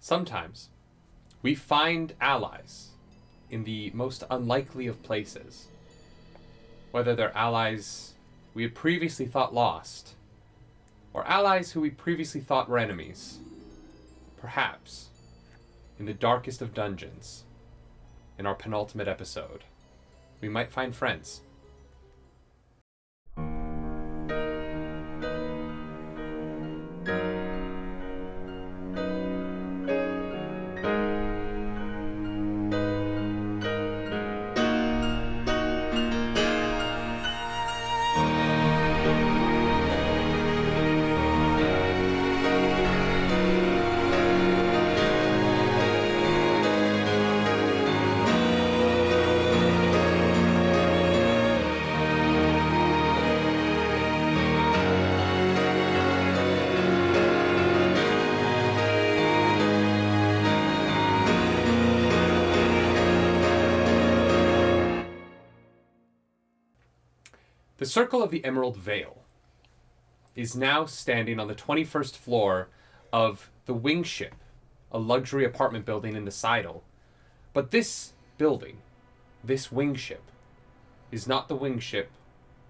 Sometimes we find allies in the most unlikely of places. Whether they're allies we had previously thought lost, or allies who we previously thought were enemies. Perhaps, in the darkest of dungeons, in our penultimate episode, we might find friends. The Circle of the Emerald Vale is now standing on the 21st floor of the Wing Ship, a luxury apartment building in the Seidel. But this building, this Wing Ship, is not the Wing Ship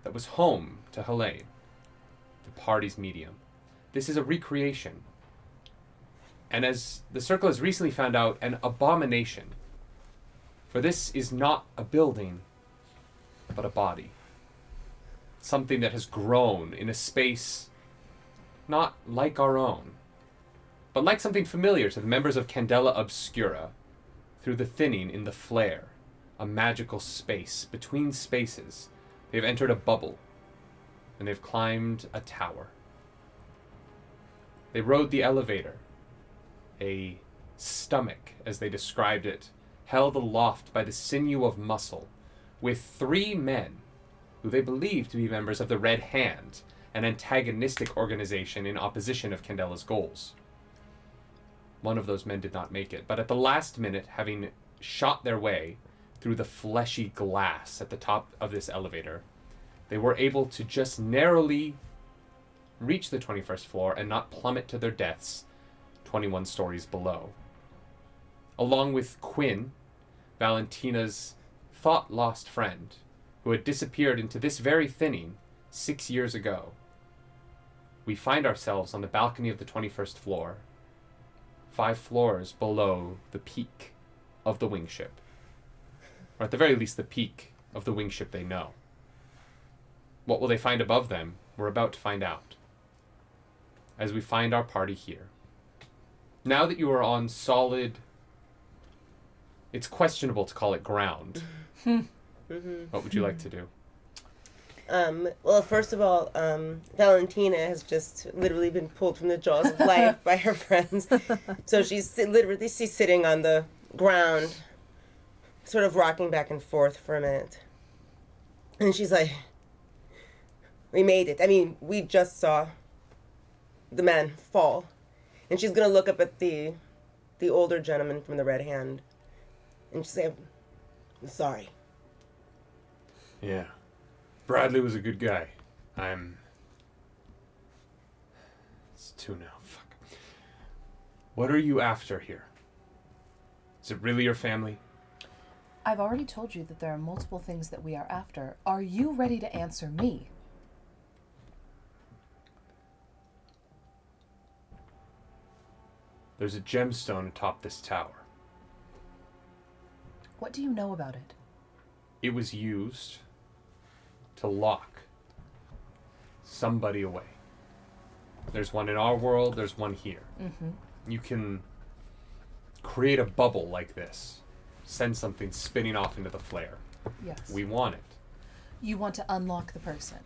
that was home to Helene, the party's medium. This is a recreation. And as the Circle has recently found out, an abomination. For this is not a building, but a body. Something that has grown in a space not like our own, but like something familiar to the members of Candela Obscura. Through the thinning in the flare, a magical space between spaces, they've entered a bubble, and they've climbed a tower. They rode the elevator, a stomach, as they described it, held aloft by the sinew of muscle, with 3 men who they believed to be members of the Red Hand, an antagonistic organization in opposition of Candela's goals. One of those men did not make it, but at the last minute, having shot their way through the fleshy glass at the top of this elevator, they were able to just narrowly reach the 21st floor and not plummet to their deaths 21 stories below. Along with Quinn, Valentina's thought-lost friend, who had disappeared into this very thinning 6 years ago, we find ourselves on the balcony of the 21st floor, 5 floors below the peak of the Wing Ship. Or at the very least, the peak of the Wing Ship they know. What will they find above them? We're about to find out, as we find our party here. Now that you are on solid, it's questionable to call it ground. What would you like to do? Well, first of all, Valentina has just literally been pulled from the jaws of life by her friends. So she's sitting on the ground, sort of rocking back and forth for a minute. And she's like, we made it. I mean, we just saw the man fall. And she's going to look up at the older gentleman from the Red Hand. And she's say, I'm sorry. Yeah. Bradley was a good guy. It's 2 now. Fuck. What are you after here? Is it really your family? I've already told you that there are multiple things that we are after. Are you ready to answer me? There's a gemstone atop this tower. What do you know about it? It was used to lock somebody away. There's one in our world, there's one here. Mm-hmm. You can create a bubble like this, send something spinning off into the flare. Yes. We want it. You want to unlock the person.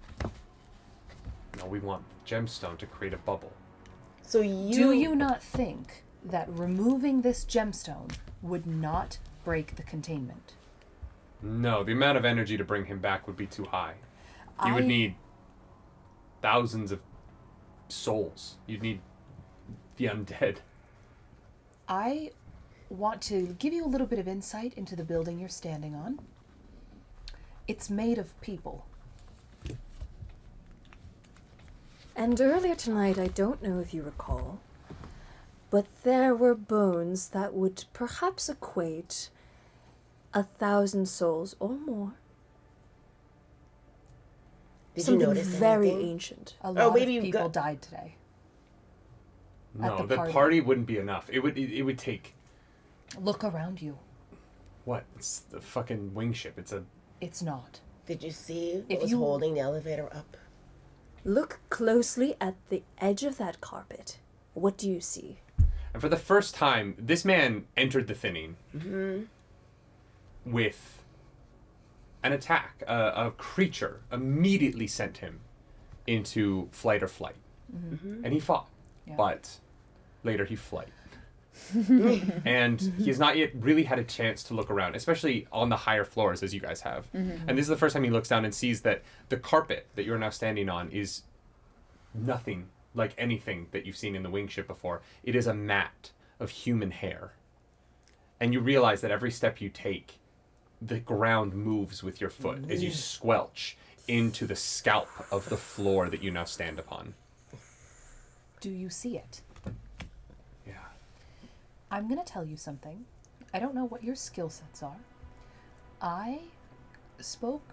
No, we want gemstone to create a bubble. So Do you not think that removing this gemstone would not break the containment? No, the amount of energy to bring him back would be too high. You would need thousands of souls. You'd need the undead. I want to give you a little bit of insight into the building you're standing on. It's made of people. And earlier tonight, I don't know if you recall, but there were bones that would perhaps equate 1,000 souls or more. Did Something you notice very anything? ancient. A lot maybe of you've people got- died today. No, the the party. party wouldn't be enough. It would take Look around you. what? It's the fucking wing ship. It's not. Did you see what If was you- holding the elevator up? Look closely at the edge of that carpet. What do you see? And for the first time, this man entered the thinning with an attack. A creature immediately sent him into flight or flight. And he fought. Yeah. But later he fled. And he has not yet really had a chance to look around, especially on the higher floors as you guys have. And this is the first time he looks down and sees that the carpet that you're now standing on is nothing like anything that you've seen in the wing ship before. It is a mat of human hair. And you realize that every step you take, the ground moves with your foot as you squelch into the scalp of the floor that you now stand upon. Do you see it? Yeah. I'm going to tell you something. I don't know what your skill sets are. I spoke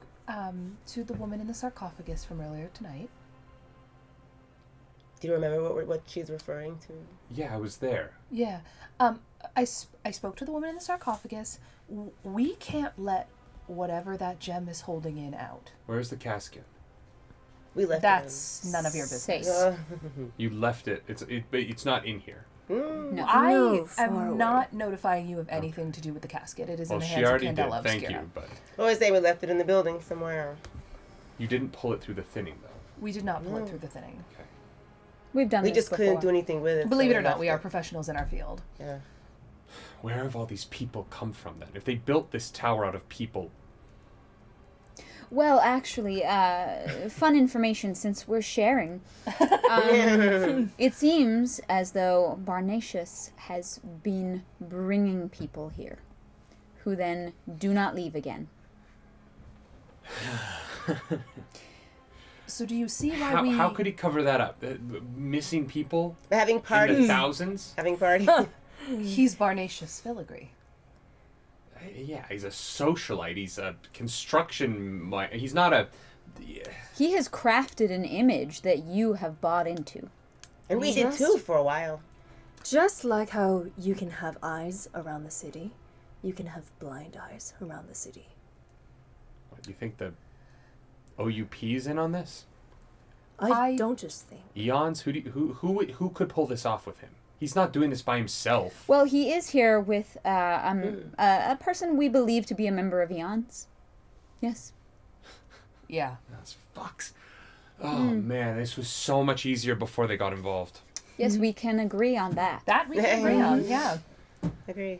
to the woman in the sarcophagus from earlier tonight. Do you remember what she's referring to? Yeah, I was there. Yeah. I spoke to the woman in the sarcophagus. We can't let whatever that gem is holding in out. Where's the casket? We left That's none of your Safe. business. You left it. But it's not in here. No. I No, far am away. not notifying you of anything to do with the casket. It is Well, in the she hands of already did. Candela Thank Obscura. you, but I always say we left it in the building somewhere. you didn't pull it through the thinning, though. We did not pull it through the thinning. We've done We this just before. couldn't do anything with it. Believe so it or not, left we are professionals in our field. Yeah. Where have all these people come from, then? If they built this tower out of people... Well, actually, fun information since we're sharing. It seems as though Barnatius has been bringing people here, who then do not leave again. So do you see why How could he cover that up? Missing people We're having in the parties. thousands? Having parties. He's Barnatius Filigree. Yeah, he's a socialite. He's a construction... He's not a... He has crafted an image that you have bought into. And we did too for a while. Just like how you can have eyes around the city, you can have blind eyes around the city. What, you think the OUP's in on this? I don't just think. Eons? Who could pull this off with him? He's not doing this by himself. Well, he is here with a person we believe to be a member of Eons. Yes. Yeah. Those fucks. Oh, man, this was so much easier before they got involved. Yes, we can agree on that. That we can agree on, yeah. Agree.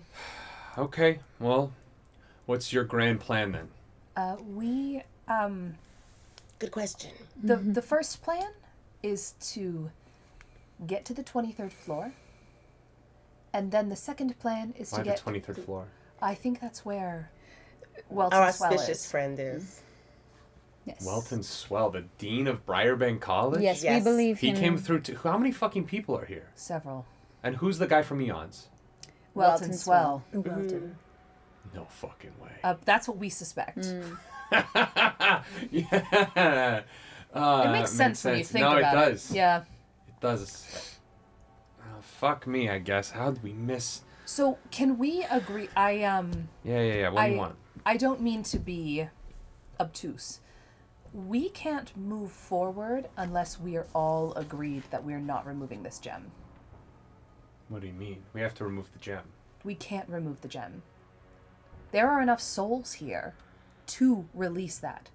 Okay, well, what's your grand plan then? Good question. The first plan is to get to the 23rd floor. And then the second plan is Why to the get... 23rd floor? I think that's where Our Welton Swell auspicious is. friend is. Yes. Welton Swell, the dean of Briarbank College? Yes, Yes. we believe He him. came through to... How many fucking people are here? Several. And who's the guy from Eons? Welton Welton Swell. Welton. No fucking way. That's what we suspect. Yeah. It makes sense when you think no, about it does. Yeah. It does. Oh, fuck me, I guess. How did we miss... So can we agree? Yeah. What do you want? I don't mean to be obtuse. We can't move forward unless we are all agreed that we're not removing this gem. What do you mean? We have to remove the gem. We can't remove the gem. There are enough souls here to release that.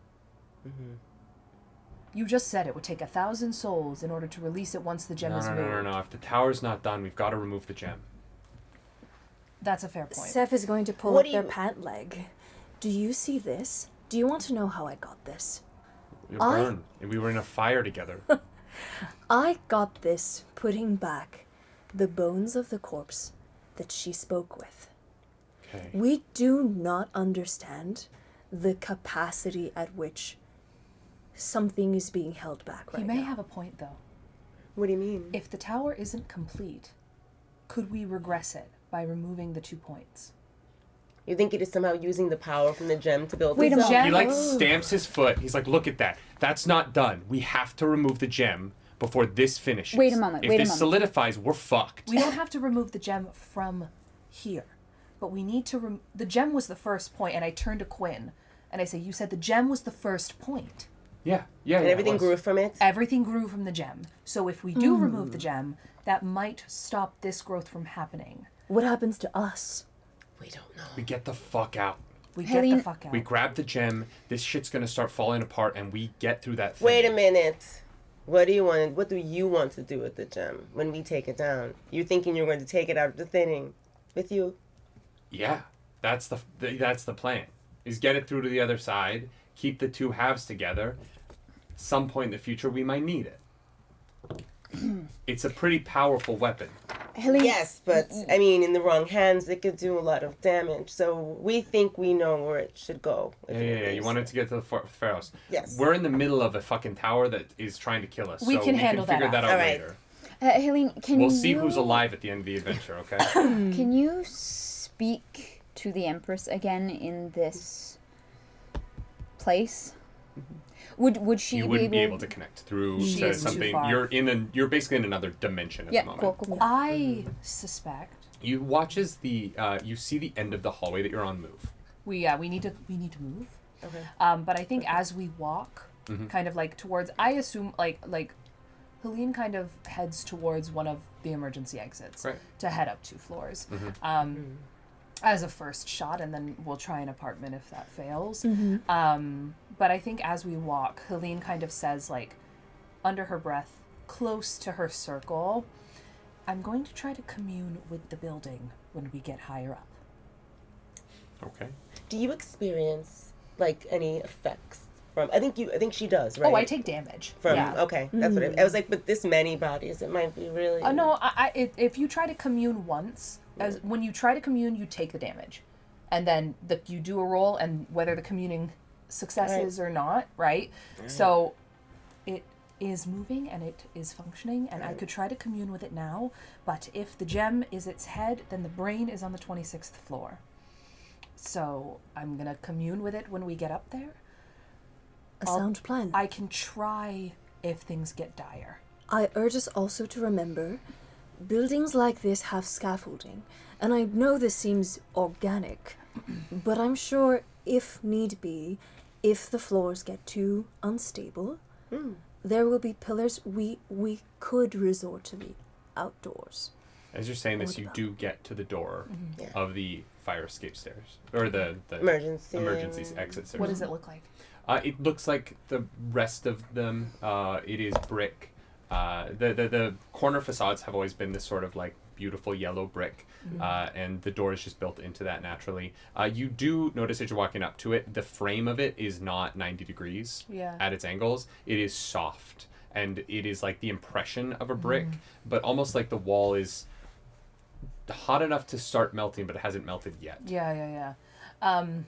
You just said it would take 1,000 souls in order to release it once the gem is moved. No. If the tower's not done, we've got to remove the gem. That's a fair point. Seth is going to pull What up do their you- pant leg. Do you see this? Do you want to know how I got this? We burned. We were in a fire together. I got this putting back the bones of the corpse that she spoke with. Okay. We do not understand the capacity at which something is being held back right He may now. have a point, though. What do you mean? If the tower isn't complete, could we regress it by removing the 2 points? You think it is somehow using the power from the gem to build Wait a this minute. up? He like stamps his foot. He's like, look at that. That's not done. We have to remove the gem before this finishes. Wait a moment, If wait a this moment. solidifies, we're fucked. We don't have to remove the gem from here, but we need to. The gem was the first point, and I turn to Quinn and I say, "You said the gem was the first point. Yeah. And everything it was. grew from it? Everything grew from the gem. So if we do remove the gem, that might stop this growth from happening. What happens to us? We don't know. We get the fuck out. We get the Helene- fuck out. We grab the gem. This shit's gonna start falling apart, and we get through that thing. Wait a minute. What do you want to do with the gem when we take it down? You thinking you're going to take it out of the thinning with you? Yeah, that's the plan. Is get it through to the other side, keep the two halves together. Some point in the future, we might need it. It's a pretty powerful weapon. Helene, Yes, but I mean, in the wrong hands, it could do a lot of damage. So we think we know where it should go. Yeah. You wanted to get to the Pharaohs. Yes. We're in the middle of a fucking tower that is trying to kill us. We so can we handle can figure that that out. out All right. later. Helene, can We'll you... see who's alive at the end of the adventure, okay? Can you speak to the Empress again in this place? Would she You wouldn't be able to connect through She to is too something. far. You're basically in another dimension at Yeah, the moment. cool. I suspect You watch as you see the end of the hallway that you're on move. we need to move. Okay. But I think as we walk, kind of like towards, I assume like Helene kind of heads towards one of the emergency exits Right. to head up 2 floors. As a first shot, and then we'll try an apartment if that fails. But I think as we walk, Helene kind of says, like, under her breath, close to her circle, I'm going to try to commune with the building when we get higher up. Okay. Do you experience like any effects from? I think she does, right? Oh, I take damage. from. Yeah. Okay, that's what I was like. But this many bodies, it might be really. No, if you try to commune once, when you try to commune, you take the damage. And then you do a roll, and whether the communing successes or not, right? So it is moving and it is functioning, and I could try to commune with it now, but if the gem is its head, then the brain is on the 26th floor. So I'm going to commune with it when we get up there. A sound plan. I can try if things get dire. I urge us also to remember, buildings like this have scaffolding, and I know this seems organic, but I'm sure if need be, if the floors get too unstable, there will be pillars we could resort to the outdoors. As you're saying this, you do get to the door Yeah. of the fire escape stairs, or the Emergency. exit stairs. What does it look like? It looks like the rest of them. It is brick. The corner facades have always been this sort of like beautiful yellow brick, and the door is just built into that naturally. You do notice as you're walking up to it, the frame of it is not 90 degrees at its angles. It is soft, and it is like the impression of a brick, but almost like the wall is hot enough to start melting, but it hasn't melted yet. Yeah. I'm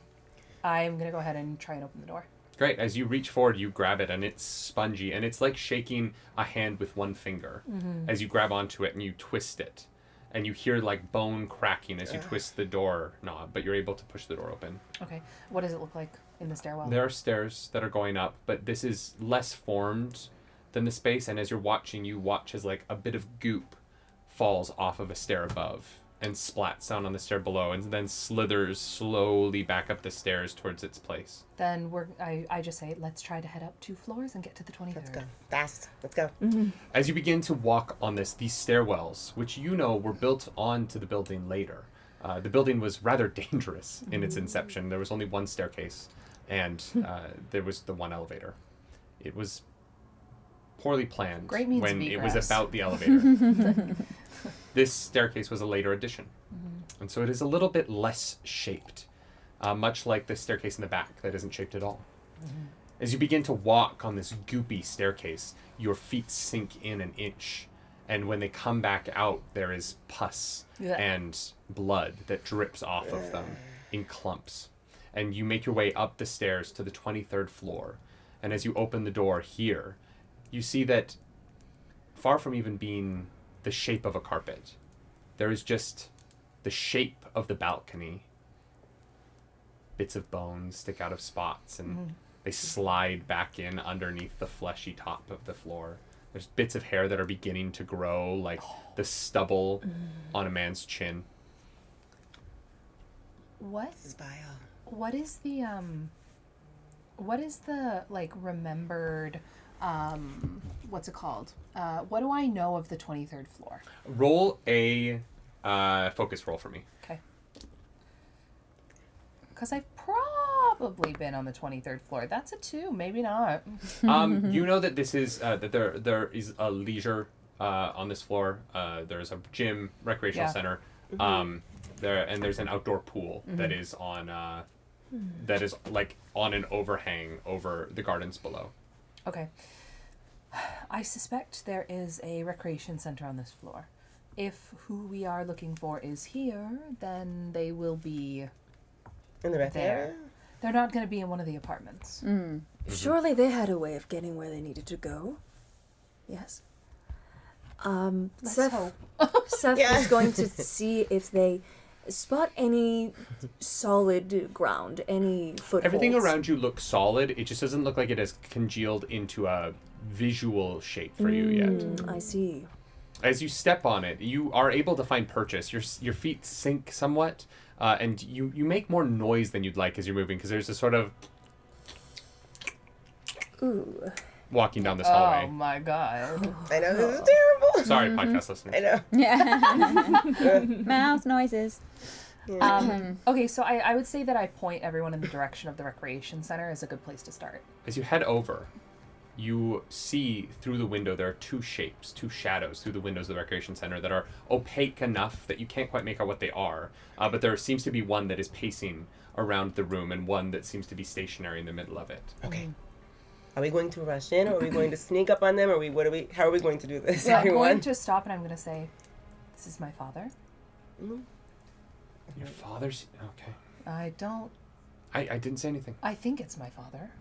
going to go ahead and try and open the door. Great. As you reach forward, you grab it, and it's spongy, and it's like shaking a hand with one finger. As you grab onto it and you twist it, and you hear like bone cracking as you twist the door knob, but you're able to push the door open. Okay. What does it look like in the stairwell? There are stairs that are going up, but this is less formed than the space, and as you're watching, you watch as like a bit of goop falls off of a stair above and splats down on the stair below, and then slithers slowly back up the stairs towards its place. Then I just say, let's try to head up 2 floors and get to the 23rd. Let's go fast. Let's go. As you begin to walk on these stairwells, which you know were built onto the building later. The building was rather dangerous in its inception. There was only one staircase, and there was the one elevator. It was poorly planned Great means when of it was egress. about the elevator. This staircase was a later addition, and so it is a little bit less shaped, much like the staircase in the back that isn't shaped at all. As you begin to walk on this goopy staircase, your feet sink in an inch, and when they come back out, there is pus and blood that drips off of them in clumps. And you make your way up the stairs to the 23rd floor, and as you open the door here, you see that far from even being the shape of a carpet, there is just the shape of the balcony. Bits of bones stick out of spots, and they slide back in underneath the fleshy top of the floor. There's bits of hair that are beginning to grow, like the stubble on a man's chin. What This is vile. what is the like remembered what's it called? What do I know of the 23rd floor? Roll a focus roll for me. Okay. Because I've probably been on the 23rd floor. That's a 2, maybe not. You know that this is that there is a leisure on this floor. There's a gym, recreational Yeah. center. There's an outdoor pool that is on that is like on an overhang over the gardens below. Okay. I suspect there is a recreation center on this floor. If who we are looking for is here, then they will be In the rec there. area? They're not going to be in one of the apartments. Surely they had a way of getting where they needed to go. Yes. Let's Seth, hope. Seth Yeah. is going to see if they spot any solid ground, any footholds. Everything around you looks solid. It just doesn't look like it has congealed into a visual shape for you yet. I see. As you step on it, you are able to find purchase. Your feet sink somewhat, and you make more noise than you'd like as you're moving, because there's a sort of Ooh. walking down this Oh hallway. my god. I know, this is terrible. Sorry, podcast listeners. I know. Yeah. Mouth noises. Okay, so I would say that I point everyone in the direction of the recreation center is a good place to start. As you head over, you see through the window there are two shapes, two shadows through the windows of the recreation center that are opaque enough that you can't quite make out what they are. But there seems to be one that is pacing around the room and one that seems to be stationary in the middle of it. Okay. Are we going to rush in, or are we going to sneak up on them, or how are we going to do this, Yeah, I'm everyone? going to stop and I'm going to say, this is my father. Your father's... Okay. I don't... I didn't say anything. I think it's my father.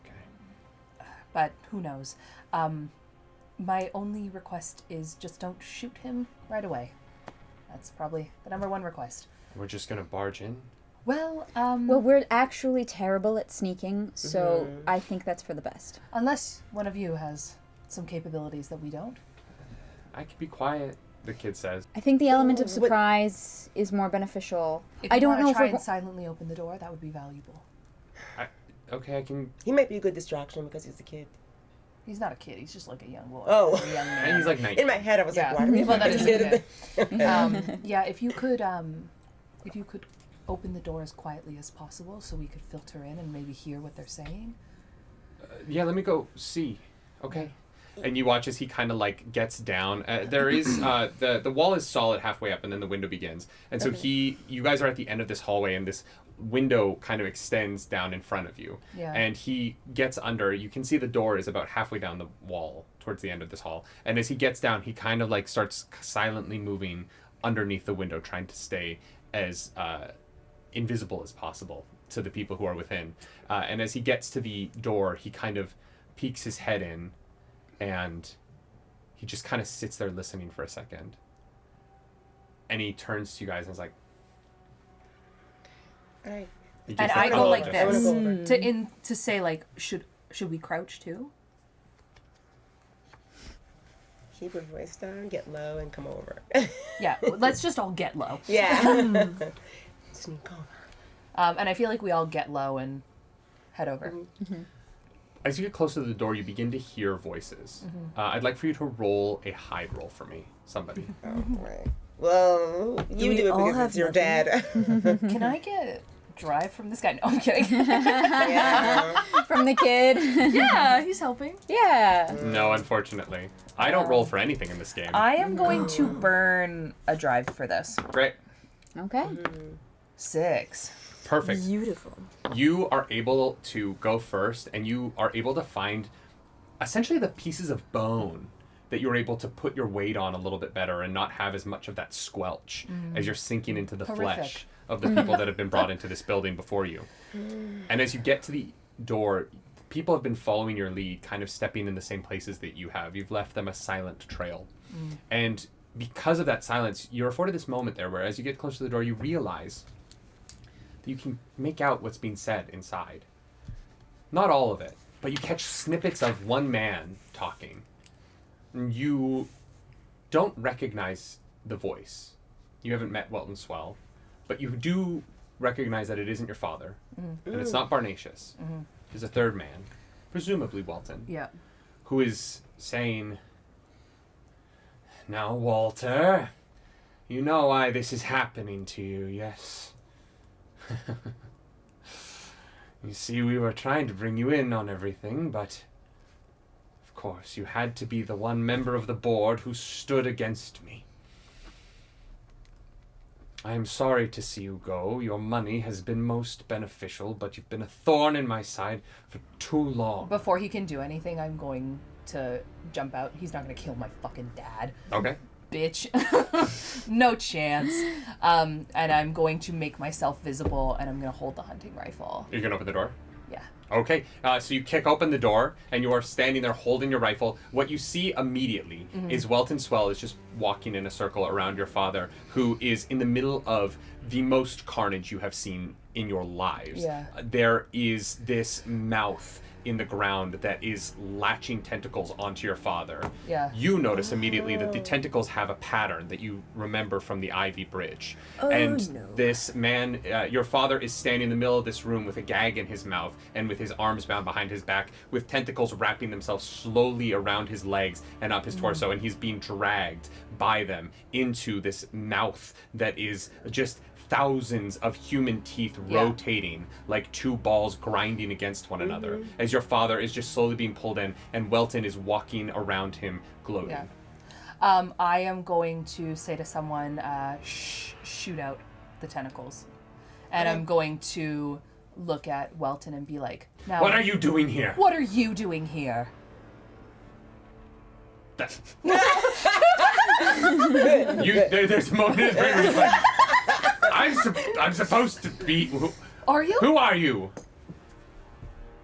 Okay. But who knows? My only request is just don't shoot him right away. That's probably the number one request. We're just going to barge in? Well, Well, we're actually terrible at sneaking, so I think that's for the best. unless one of you has some capabilities that we don't. I can be quiet, the kid says. I think the element of What- surprise is more beneficial. If I you don't wanna know if try we're and silently open the door, that would be valuable. Okay, I can... He might be a good distraction because he's a kid. He's not a kid. He's just like a young boy. Oh. Or a young man. And he's like 19. In my head, I was Yeah. like, why do we Well, that have is a kid? Yeah, if you could open the door as quietly as possible so we could filter in and maybe hear what they're saying. Yeah, let me go see. Okay. And you watch as he kind of like gets down. There is the wall is solid halfway up, and then the window begins. And so you guys are at the end of this hallway, and this window kind of extends down in front of you. Yeah. And he gets under. You can see the door is about halfway down the wall towards the end of this hall. And as he gets down, he kind of like starts silently moving underneath the window, trying to stay as invisible as possible to the people who are within. And as he gets to the door, he kind of peeks his head in, and he just kind of sits there listening for a second. And he turns to you guys and is like... All right. he And gives I that go like apology. I this wanna go over. to say like should we crouch too? Keep your voice down, get low, and come over. Yeah, let's just all get low. Yeah. Sneak over. And I feel like we all get low and head over. As you get closer to the door, you begin to hear voices. I'd like for you to roll a hide roll for me, somebody. Oh, right. Well, you we do it all because have it's your nothing? dad. Can I get drive from this guy? No, I'm kidding. Yeah. from the kid. Yeah, he's helping. Yeah. No, unfortunately. I don't roll for anything in this game. I am going to burn a drive for this. Great. Okay. 6. Perfect. Beautiful. You are able to go first, and you are able to find essentially the pieces of bone that you're able to put your weight on a little bit better and not have as much of that squelch as you're sinking into the Horrific. flesh of the people that have been brought into this building before you. And as you get to the door, people have been following your lead, kind of stepping in the same places that you have. You've left them a silent trail. And because of that silence, you're afforded this moment there where as you get close to the door, you realize that you can make out what's being said inside. Not all of it, but you catch snippets of one man talking. And you don't recognize the voice. You haven't met Welton Swell, but you do recognize that it isn't your father, and it's not Barnatius. There's a third man, presumably Welton, Yeah. who is saying, "Now, Walter, you know why this is happening to you, yes? You see, we were trying to bring you in on everything, but of course you had to be the one member of the board who stood against me. I am sorry to see you go. Your money has been most beneficial, but you've been a thorn in my side for too long." Before he can do anything, I'm going to jump out. He's not going to kill my fucking dad. Okay. Bitch. No chance. And I'm going to make myself visible, and I'm going to hold the hunting rifle. You're going to open the door? Yeah. Okay, so you kick open the door, and you are standing there holding your rifle. What you see immediately is Welton Swell is just walking in a circle around your father, who is in the middle of the most carnage you have seen in your lives. Yeah. There is this mouth in the ground that is latching tentacles onto your father. Yeah. You notice immediately that the tentacles have a pattern that you remember from the Ivy Bridge. And no. this man, your father, is standing in the middle of this room with a gag in his mouth and with his arms bound behind his back, with tentacles wrapping themselves slowly around his legs and up his torso, and he's being dragged by them into this mouth that is just thousands of human teeth rotating like two balls grinding against one another as your father is just slowly being pulled in, and Welton is walking around him gloating. Yeah. I am going to say to someone, shoot out the tentacles. And I'm going to look at Welton and be like, "Now, What are you doing here?" What are you doing here?" That- there's a moment in his brain where he's like, I'm supposed to be... Are you? Who are you?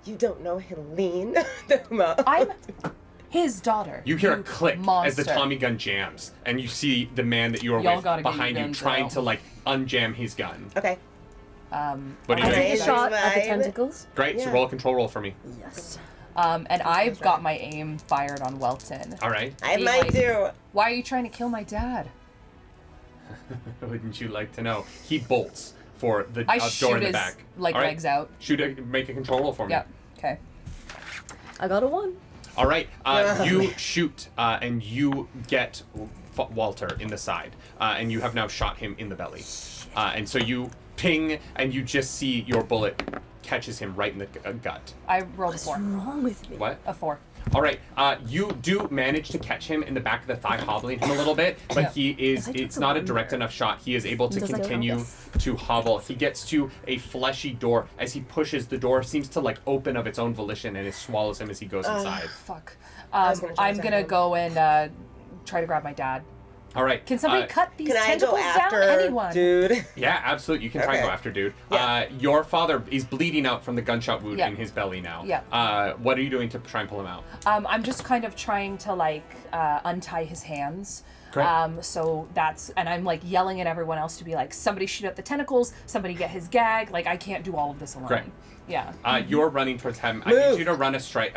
You don't know Helene? The mom. I'm his daughter. You hear a click as the monster. Tommy gun jams, and you see the man that you are Y'all with gotta get behind your you guns trying out. to, like, unjam his gun. Okay. What are you I doing? take a shot at the Vibe. tentacles. Great, so Yeah. roll a control roll for me. Yes. And I've got my aim fired on Welton. All right. I Be might like- do. Why are you trying to kill my dad? Wouldn't you like to know? He bolts for the I door shoot in the his back. like All right. legs out. Make a control roll for me. Yep. Okay. I got a 1. All right, you shoot, and you get Walter in the side, and you have now shot him in the belly. And so you ping, and you just see your bullet catches him right in the gut. I rolled a What's 4. wrong with me? What? A 4. All right, you do manage to catch him in the back of the thigh, hobbling him a little bit, but Yeah. he is, I took it's the not a one direct there. enough shot. He is able to Does that count? continue Yes. to hobble. He gets to a fleshy door. As he pushes, the door seems to, like, open of its own volition, and it swallows him as he goes inside. Fuck. was gonna try I'm to gonna tackle go and try to grab my dad. All right. Can somebody cut these Can I tentacles go after down? Anyone? dude? Yeah, absolutely. You can try and go Okay. after dude. Yeah. Your father is bleeding out from the gunshot wound Yeah. in his belly now. Yeah. What are you doing to try and pull him out? I'm just kind of trying to like untie his hands. Great. So that's, and I'm like yelling at everyone else to be like, somebody shoot out the tentacles, somebody get his gag. Like I can't do all of this alone. Great. Yeah. You're running towards him. I Move. need you to run a strike.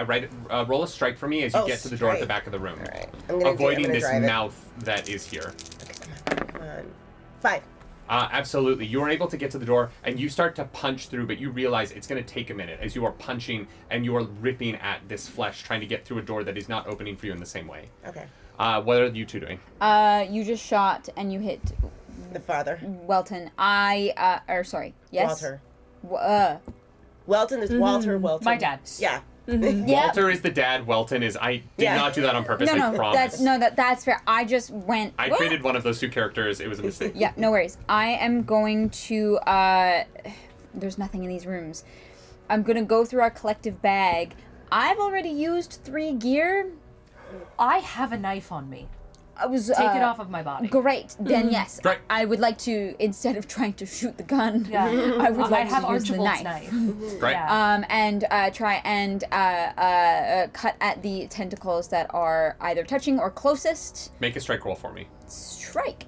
Roll a strike for me as you Oh, get to the door at the strike. back of the room. All right. I'm Avoiding gonna this drive it. mouth that is here. Come on. 5. Absolutely. You are able to get to the door and you start to punch through, but you realize it's going to take a minute as you are punching and you are ripping at this flesh, trying to get through a door that is not opening for you in the same way. Okay. What are you two doing? You just shot and you hit The father. Welton. Sorry. Yes. Walter. Welton is Walter Welton. My dad. Yeah. Yep. Walter is the dad. Welton is. I did Yeah. not do that on purpose. I No, promise. that's fair. I just went. I "What?" created one of those two characters. It was a mistake. Yeah, no worries. I am going to. There's nothing in these rooms. I'm gonna go through our collective bag. I've already used 3 gear. I have a knife on me. I was Take it off of my body. Great. Then yes, Great. I would like to, instead of trying to shoot the gun, Yeah. I would like have to use the Archibald's knife. Great. Yeah. And try and cut at the tentacles that are either touching or closest. Make a strike roll for me. Strike.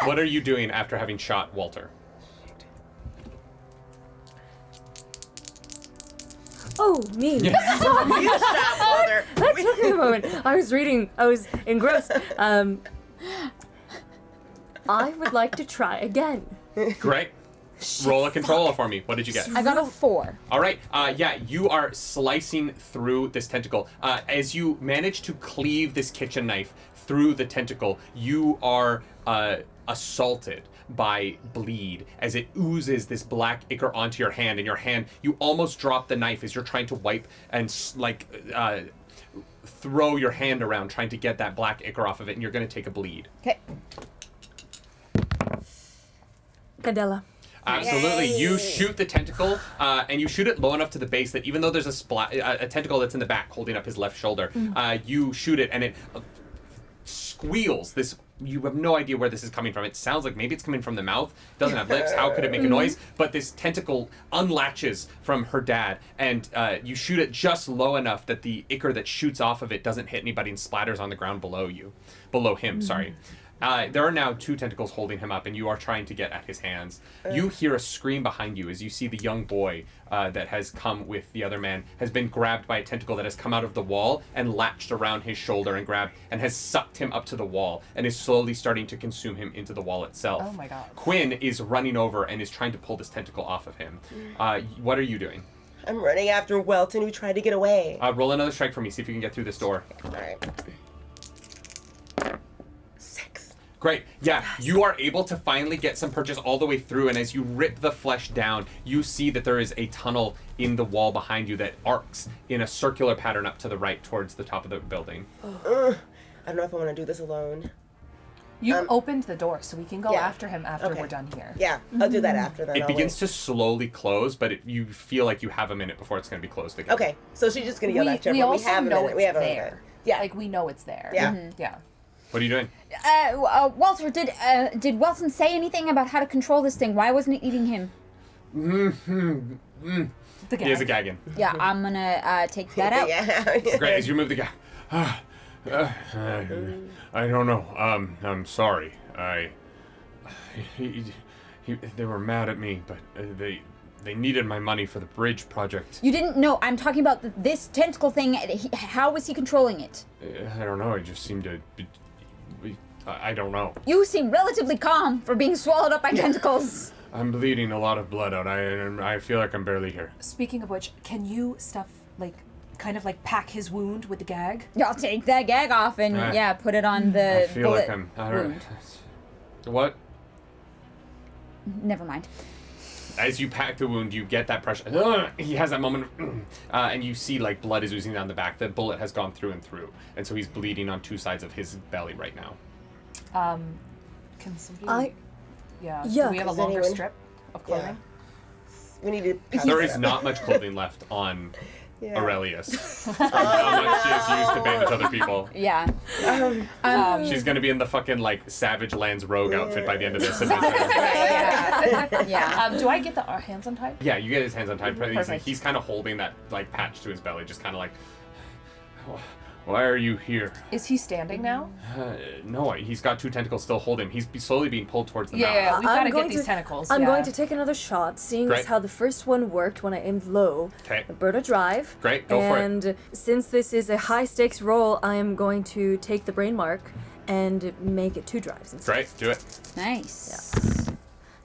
What are you doing after having shot Walter? Oh, me. You shot Walter. That took me a moment. I was engrossed. I would like to try again. Great. Roll a controller for me. What did you get? I got a 4. All right. Yeah, you are slicing through this tentacle. As you manage to cleave this kitchen knife through the tentacle, you are assaulted by bleed as it oozes this black ichor onto your hand. And your hand, you almost drop the knife as you're trying to wipe and throw your hand around trying to get that black ichor off of it, and you're going to take a bleed. Okay. Candela. Absolutely. Yay. You shoot the tentacle, and you shoot it low enough to the base that even though there's a tentacle that's in the back holding up his left shoulder, you shoot it, and it squeals. You have no idea where this is coming from. It sounds like maybe it's coming from the mouth. It doesn't have lips. How could it make a noise? But this tentacle unlatches from her dad, and you shoot it just low enough that the ichor that shoots off of it doesn't hit anybody and splatters on the ground below him. Sorry. There are now 2 tentacles holding him up, and you are trying to get at his hands. You hear a scream behind you as you see the young boy that has come with the other man has been grabbed by a tentacle that has come out of the wall and latched around his shoulder and has sucked him up to the wall and is slowly starting to consume him into the wall itself. Oh my God. Quinn is running over and is trying to pull this tentacle off of him. What are you doing? I'm running after Welton, who tried to get away. Roll another strike for me, see if you can get through this door. All right. 6. Great. Yeah, you are able to finally get some purchase all the way through, and as you rip the flesh down, you see that there is a tunnel in the wall behind you that arcs in a circular pattern up to the right towards the top of the building. I don't know if I want to do this alone. You opened the door, so we can go Yeah. after him after Okay. we're done here. Yeah, I'll do that after then. It I'll begins wait. to slowly close, but you feel like you have a minute before it's going to be closed again. Okay, so she's just gonna yell at We you. also We have a know minute. it's We have a there. minute. Yeah. Like, we know it's there. Yeah. Yeah. What are you doing? Walter, did Welton say anything about how to control this thing? Why wasn't it eating him? The He has a gag. gagging. Yeah, I'm gonna take that out. Yeah. Great, as you move the gag. I don't know. I'm sorry. They were mad at me, but they needed my money for the bridge project. You didn't know. I'm talking about this tentacle thing. How was he controlling it? I don't know. It just seemed to. I don't know. You seem relatively calm for being swallowed up by tentacles. I'm bleeding a lot of blood out. I feel like I'm barely here. Speaking of which, can you kind of pack his wound with the gag? I'll take that gag off and put it on the I feel bullet like I don't. wound. What? Never mind. As you pack the wound, you get that pressure. He has that moment, and you see blood is oozing down the back. The bullet has gone through and through, and so he's bleeding on 2 sides of his belly right now. Can somebody... Yeah, Do we have a does longer anyone- strip of clothing? We need to. pack There it is up. not much clothing left on Yeah. Aurelius. How much she has used to bandage other people. Yeah. She's gonna be in the fucking Savage Lands rogue outfit by the end of this adventure. Yeah. Do I get the hands untied? Yeah, you get his hands untied. Perfect. He's kind of holding that patch to his belly, just kind of why are you here? Is he standing now? No, he's got 2 tentacles still holding him. He's slowly being pulled towards the mouth. Yeah. We've I'm got to going get these to- tentacles. I'm yeah. going to take another shot, seeing Great. as how the first one worked when I aimed low. Okay. Burn a drive. Great, go for it. And since this is a high stakes roll, I am going to take the brain mark and make it 2 drives instead. Great, do it. Nice.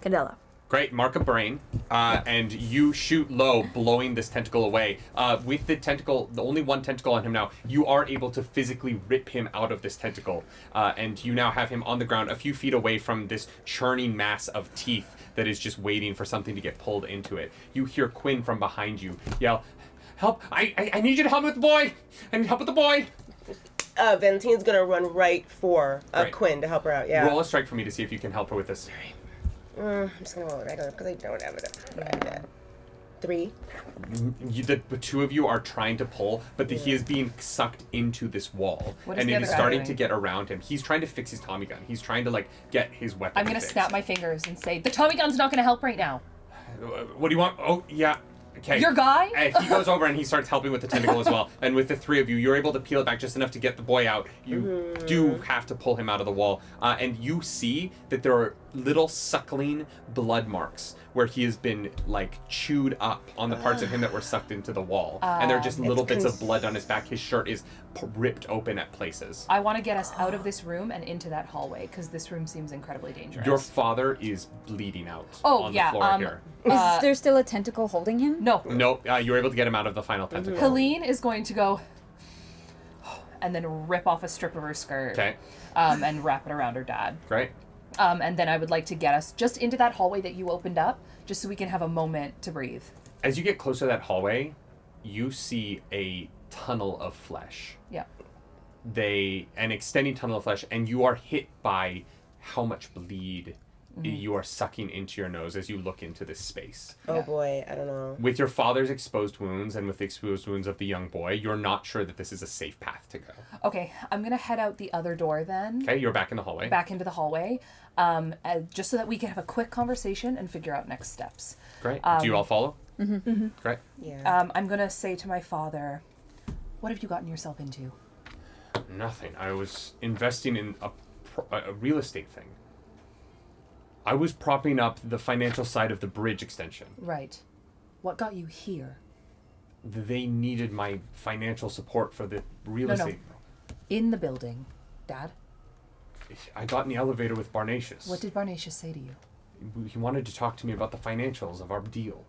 Candela. Great, mark a brain, and you shoot low, blowing this tentacle away. With the tentacle, the only 1 tentacle on him now, you are able to physically rip him out of this tentacle, and you now have him on the ground a few feet away from this churning mass of teeth that is just waiting for something to get pulled into it. You hear Quinn from behind you yell, "Help! I need you to help me with the boy! I need help with the boy!" Valentine's gonna run right for Right. Quinn to help her out. Yeah. Roll a strike for me to see if you can help her with this. I'm just gonna roll it regular because I don't have it. 3. The two of you are trying to pull, but he is being sucked into this wall, What is and the it other is guy starting doing? to get around him. He's trying to fix his Tommy gun. He's trying to like get his weapon. I'm gonna fixed. snap my fingers and say, the Tommy gun's not gonna help right now. What do you want? Oh yeah. Okay. Your guy? And he goes over and he starts helping with the tentacle as well. And with the three of you, you're able to peel it back just enough to get the boy out. You do have to pull him out of the wall. And you see that there are little suckling blood marks where he has been, like, chewed up on the parts of him that were sucked into the wall. And there are just little bits of blood on his back. His shirt is ripped open at places. I want to get us out of this room and into that hallway, because this room seems incredibly dangerous. Your father is bleeding out Oh, on yeah, the floor here. Is there still a tentacle holding him? No. No, you were able to get him out of the final tentacle. Helene is going to go and then rip off a strip of her skirt. Okay, And wrap it around her dad. great. And then I would like to get us just into that hallway that you opened up, just so we can have a moment to breathe. As you get closer to that hallway, you see a tunnel of flesh. Yeah. An extending tunnel of flesh, and you are hit by how much bleed you are sucking into your nose as you look into this space. Oh Yeah. boy, I don't know. With your father's exposed wounds and with the exposed wounds of the young boy, you're not sure that this is a safe path to go. Okay, I'm going to head out the other door then. Okay, you're back in the hallway. Back into the hallway, just so that we can have a quick conversation and figure out next steps. Great. Do you all follow? Mm-hmm. Great. Yeah. I'm going to say to my father, what have you gotten yourself into? Nothing. I was investing in a real estate thing. I was propping up the financial side of the bridge extension. Right. What got you here? They needed my financial support for the real No. estate. In the building, Dad. I got in the elevator with Barnatius. What did Barnatius say to you? He wanted to talk to me about the financials of our deal.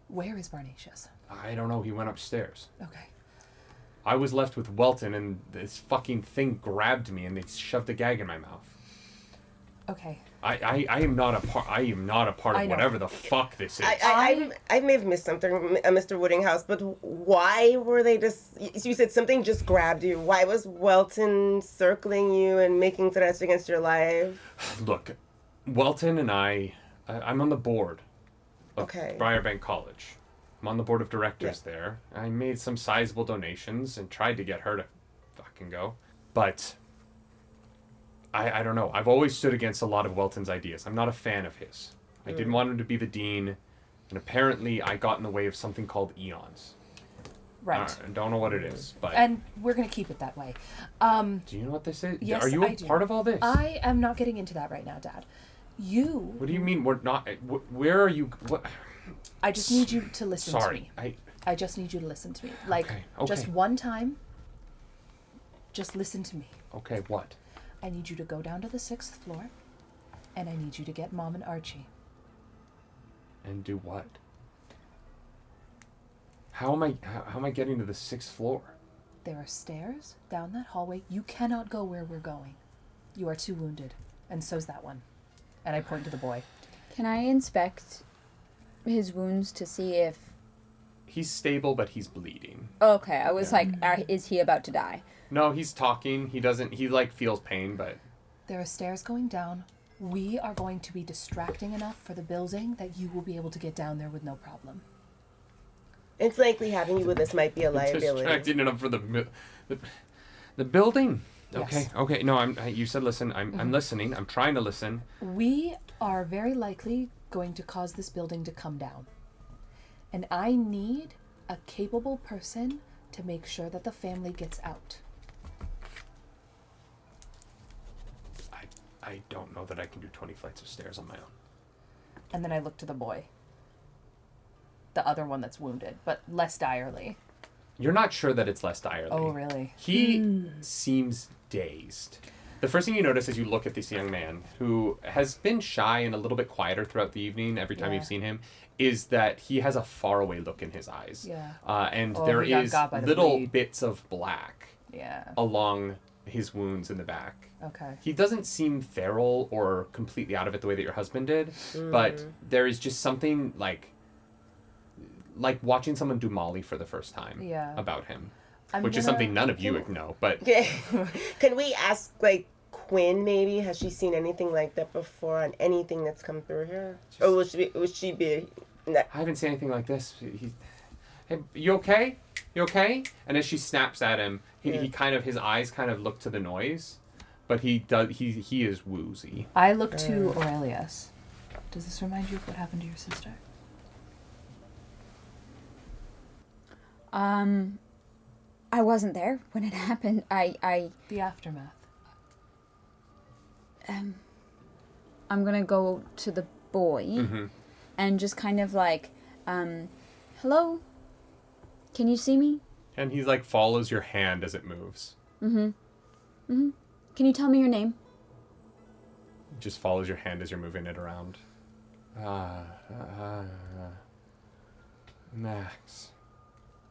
Where is Barnatius? I don't know. He went upstairs. Okay. I was left with Welton, and this fucking thing grabbed me, and they shoved a gag in my mouth. Okay. I am not a part. I am not a part I of know. whatever the fuck this is. I may have missed something, Mr. Woodinghouse, but why were they just... You said something just grabbed you. Why was Welton circling you and making threats against your life? Look, Welton and I'm on the board of Okay. Briarbank College. I'm on the board of directors there. I made some sizable donations and tried to get her to fucking go. But I don't know. I've always stood against a lot of Welton's ideas. I'm not a fan of his. I didn't want him to be the dean, and apparently I got in the way of something called eons. Right. I don't know what it is, but And we're going to keep it that way. do you know what this is? Yes, Are you I a do. part of all this? I am not getting into that right now, Dad. You... What do you mean we're not? Where are you? What? I just need you to listen to Sorry, me. I just need you to listen to me. Like, Okay. just one time, just listen to me. Okay, what? I need you to go down to the 6th floor, and I need you to get Mom and Archie. And do what? How am I getting to the 6th floor? There are stairs down that hallway. You cannot go where we're going. You are too wounded, and so's that one. And I point to the boy. Can I inspect his wounds to see if... He's stable, but he's bleeding. Okay, I was like, is he about to die? No, he's talking. He doesn't. He like feels pain, but There are stairs going down. We are going to be distracting enough for the building that you will be able to get down there with no problem. It's likely having you with us might be a liability. distracting enough for the building. Yes. Okay. No, you said listen. I'm listening. I'm trying to listen. We are very likely going to cause this building to come down. And I need a capable person to make sure that the family gets out. I don't know that I can do 20 flights of stairs on my own. And then I look to the boy. The other one that's wounded, but less direly. You're not sure that it's less direly. Oh, really? He seems dazed. The first thing you notice as you look at this young man, who has been shy and a little bit quieter throughout the evening every time Yeah. you've seen him, is that he has a faraway look in his eyes. Yeah. And Oh, there he got is got by the little bleed. bits of black Yeah. along his wounds in the back. Okay. He doesn't seem feral or completely out of it the way that your husband did, but there is just something like watching someone do Molly for the first time Yeah. about him, I'm which is gonna- something none of you would know. But Can we ask, like, Quinn maybe? Has she seen anything like that before on anything that's come through here? Or will she be No. I haven't seen anything like this. Hey, you okay? You okay? And as she snaps at him, he kind of, his eyes kind of look to the noise, but he is woozy. I look to Aurelius. Does this remind you of what happened to your sister? I wasn't there when it happened. The aftermath. I'm gonna go to the boy and just kind of like, hello? Can you see me? And he like follows your hand as it moves. Can you tell me your name? Just follows your hand as you're moving it around. Max.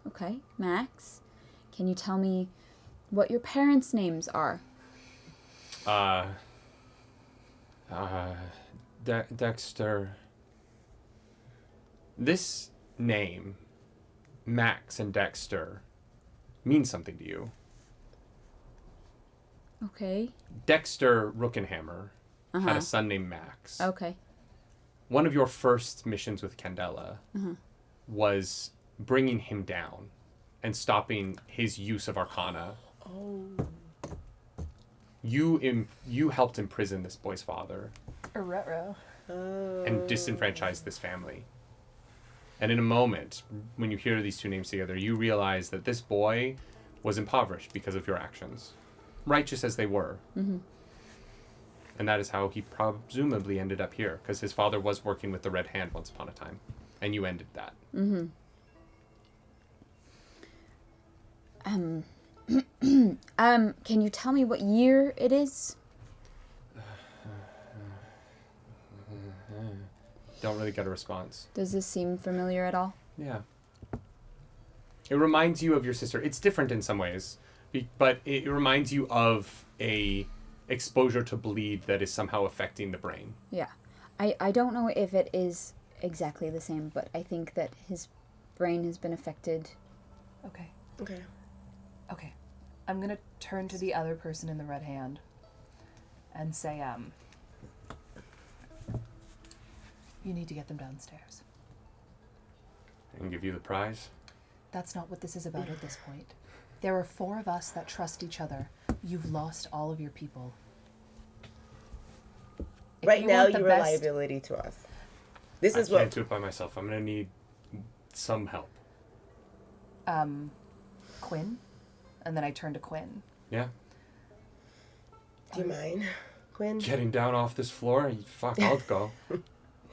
Okay, Max. Can you tell me what your parents' names are? Dexter. This name, Max and Dexter, means something to you. Okay. Dexter Rookenhammer had a son named Max. Okay. One of your first missions with Candela was bringing him down and stopping his use of Arcana. Oh. You helped imprison this boy's father Retro. and disenfranchise this family. And in a moment, when you hear these two names together, you realize that this boy was impoverished because of your actions, righteous as they were. And that is how he presumably ended up here, because his father was working with the Red Hand once upon a time, and you ended that. Can you tell me what year it is? Don't really get a response. Does this seem familiar at all? Yeah. It reminds you of your sister. It's different in some ways, but it reminds you of a exposure to bleed that is somehow affecting the brain. Yeah. I don't know if it is exactly the same, but I think that his brain has been affected. Okay. Okay. Okay. I'm gonna turn to the other person in the red hand and say, you need to get them downstairs. And give you the prize? That's not what this is about at this point. There are 4 of us that trust each other. You've lost all of your people. If Right you now, want the you're a best- liability to us. This I is can't what. do it by myself. I'm going to need some help. Quinn, and then I turn to Quinn. Yeah? Do you mind, Quinn? Getting down off this floor? Fuck, I'll go.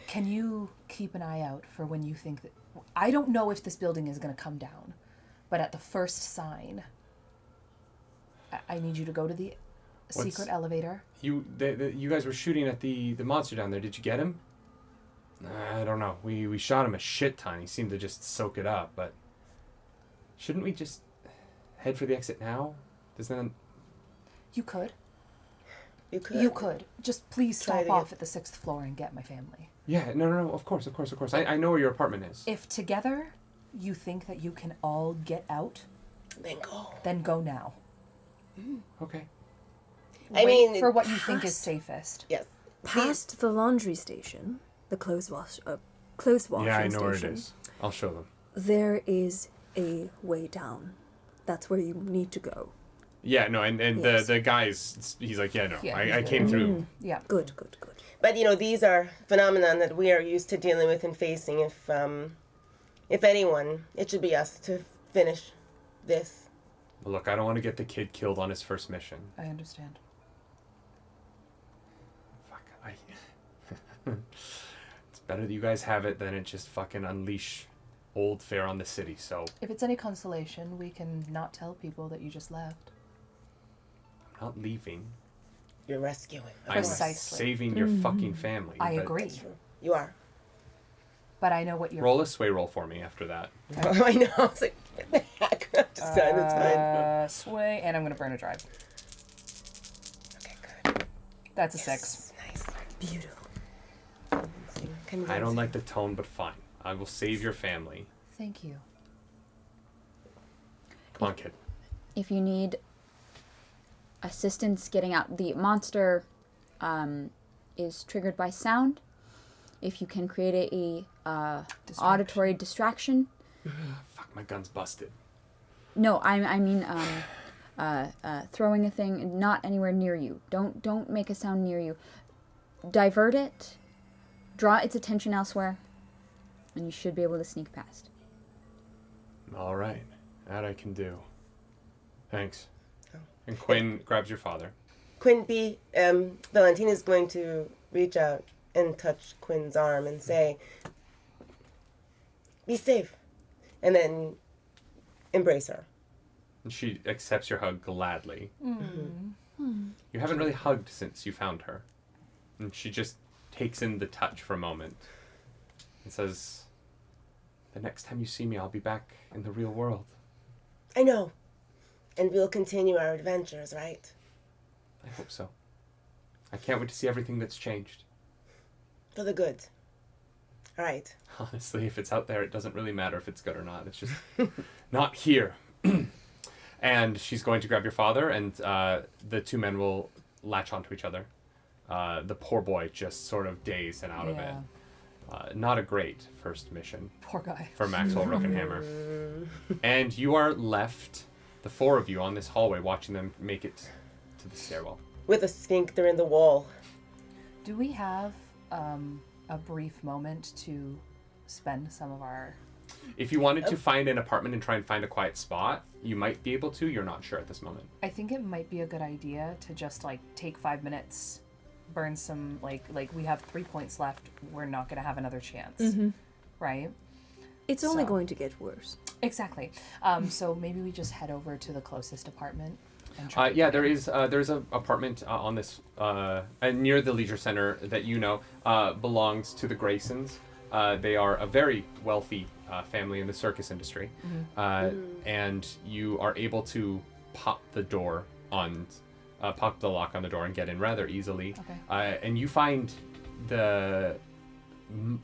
Can you keep an eye out for when you think that... I don't know if this building is going to come down, but at the first sign, I need you to go to the secret elevator. You guys were shooting at the monster down there. Did you get him? I don't know. We shot him a shit ton. He seemed to just soak it up, but... Shouldn't we just head for the exit now? Doesn't... You could. You could. You could. Just please Try stop to off at the 6th floor and get my family. Yeah, no, of course. I know where your apartment is. If together you think that you can all get out, Then go. now. Okay. I Wait mean, for what you think is past- safest. Yes. Past the laundry station, the clothes washing Yeah, I know where it station, is. I'll show them. there is a way down. That's where you need to go. Yeah, no, and Yes. the guy's, he's like, yeah, no, Yeah, I came through. Yeah. Good. But these are phenomenon that we are used to dealing with and facing. If anyone, it should be us to finish this. Look, I don't want to get the kid killed on his first mission. I understand. Fuck, it's better that you guys have it than it just fucking unleash old fare on the city, so... If it's any consolation, we can not tell people that you just left. I'm not leaving. You're rescuing. I'm Precisely. saving your fucking family. I but agree. That's true. You are. But I know what you're... Roll a sway roll for me after that. Oh, I know. I was like, what the heck? Just it's fine. Sway, and I'm going to burn a drive. Okay, good. That's a 6. Nice. Beautiful. I don't like the tone, but fine. I will save your family. Thank you. Come on, kid. If you need assistance getting out, the monster is triggered by sound. if you can create a auditory distraction. Fuck, my gun's busted. No, I mean throwing a thing not anywhere near you. Don't make a sound near you. Divert it, draw its attention elsewhere, and you should be able to sneak past. All right, that I can do. Thanks. And Quinn grabs your father. Quinn Valentina's going to reach out and touch Quinn's arm and say, "Be safe," and then embrace her. And she accepts your hug gladly. Mm. You haven't really hugged since you found her. And she just takes in the touch for a moment and says, "The next time you see me, I'll be back in the real world." I know. And we'll continue our adventures, right? I hope so. I can't wait to see everything that's changed. For the good. All right. Honestly, if it's out there, it doesn't really matter if it's good or not. It's just not here. And she's going to grab your father, and the two men will latch onto each other. The poor boy just sort of dazed and out of it. Not a great first mission Poor guy. for Maxwell Rookenhammer. And you are left, the four of you, on this hallway, watching them make it to the stairwell. With a sphincter in the wall. Do we have a brief moment to spend some of our... If you wanted to find an apartment and try and find a quiet spot, you might be able to. You're not sure at this moment. I think it might be a good idea to just, like, take 5 minutes, burn some, like we have 3 points left. We're not going to have another chance. Mm-hmm. Right? It's only So- going to get worse. Exactly. So maybe we just head over to the closest apartment. And try to Yeah, get there's an apartment on this near the leisure center that you know belongs to the Graysons. They are a very wealthy family in the circus industry, and you are able to pop the lock on the door and get in rather easily. Okay. And you find the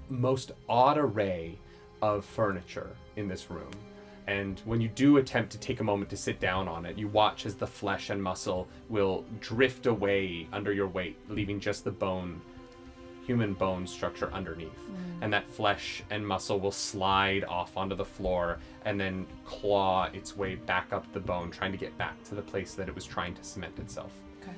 most odd array of furniture in this room. And when you do attempt to take a moment to sit down on it, you watch as the flesh and muscle will drift away under your weight, leaving just the human bone structure underneath. And that flesh and muscle will slide off onto the floor and then claw its way back up the bone, trying to get back to the place that it was trying to cement itself. Okay.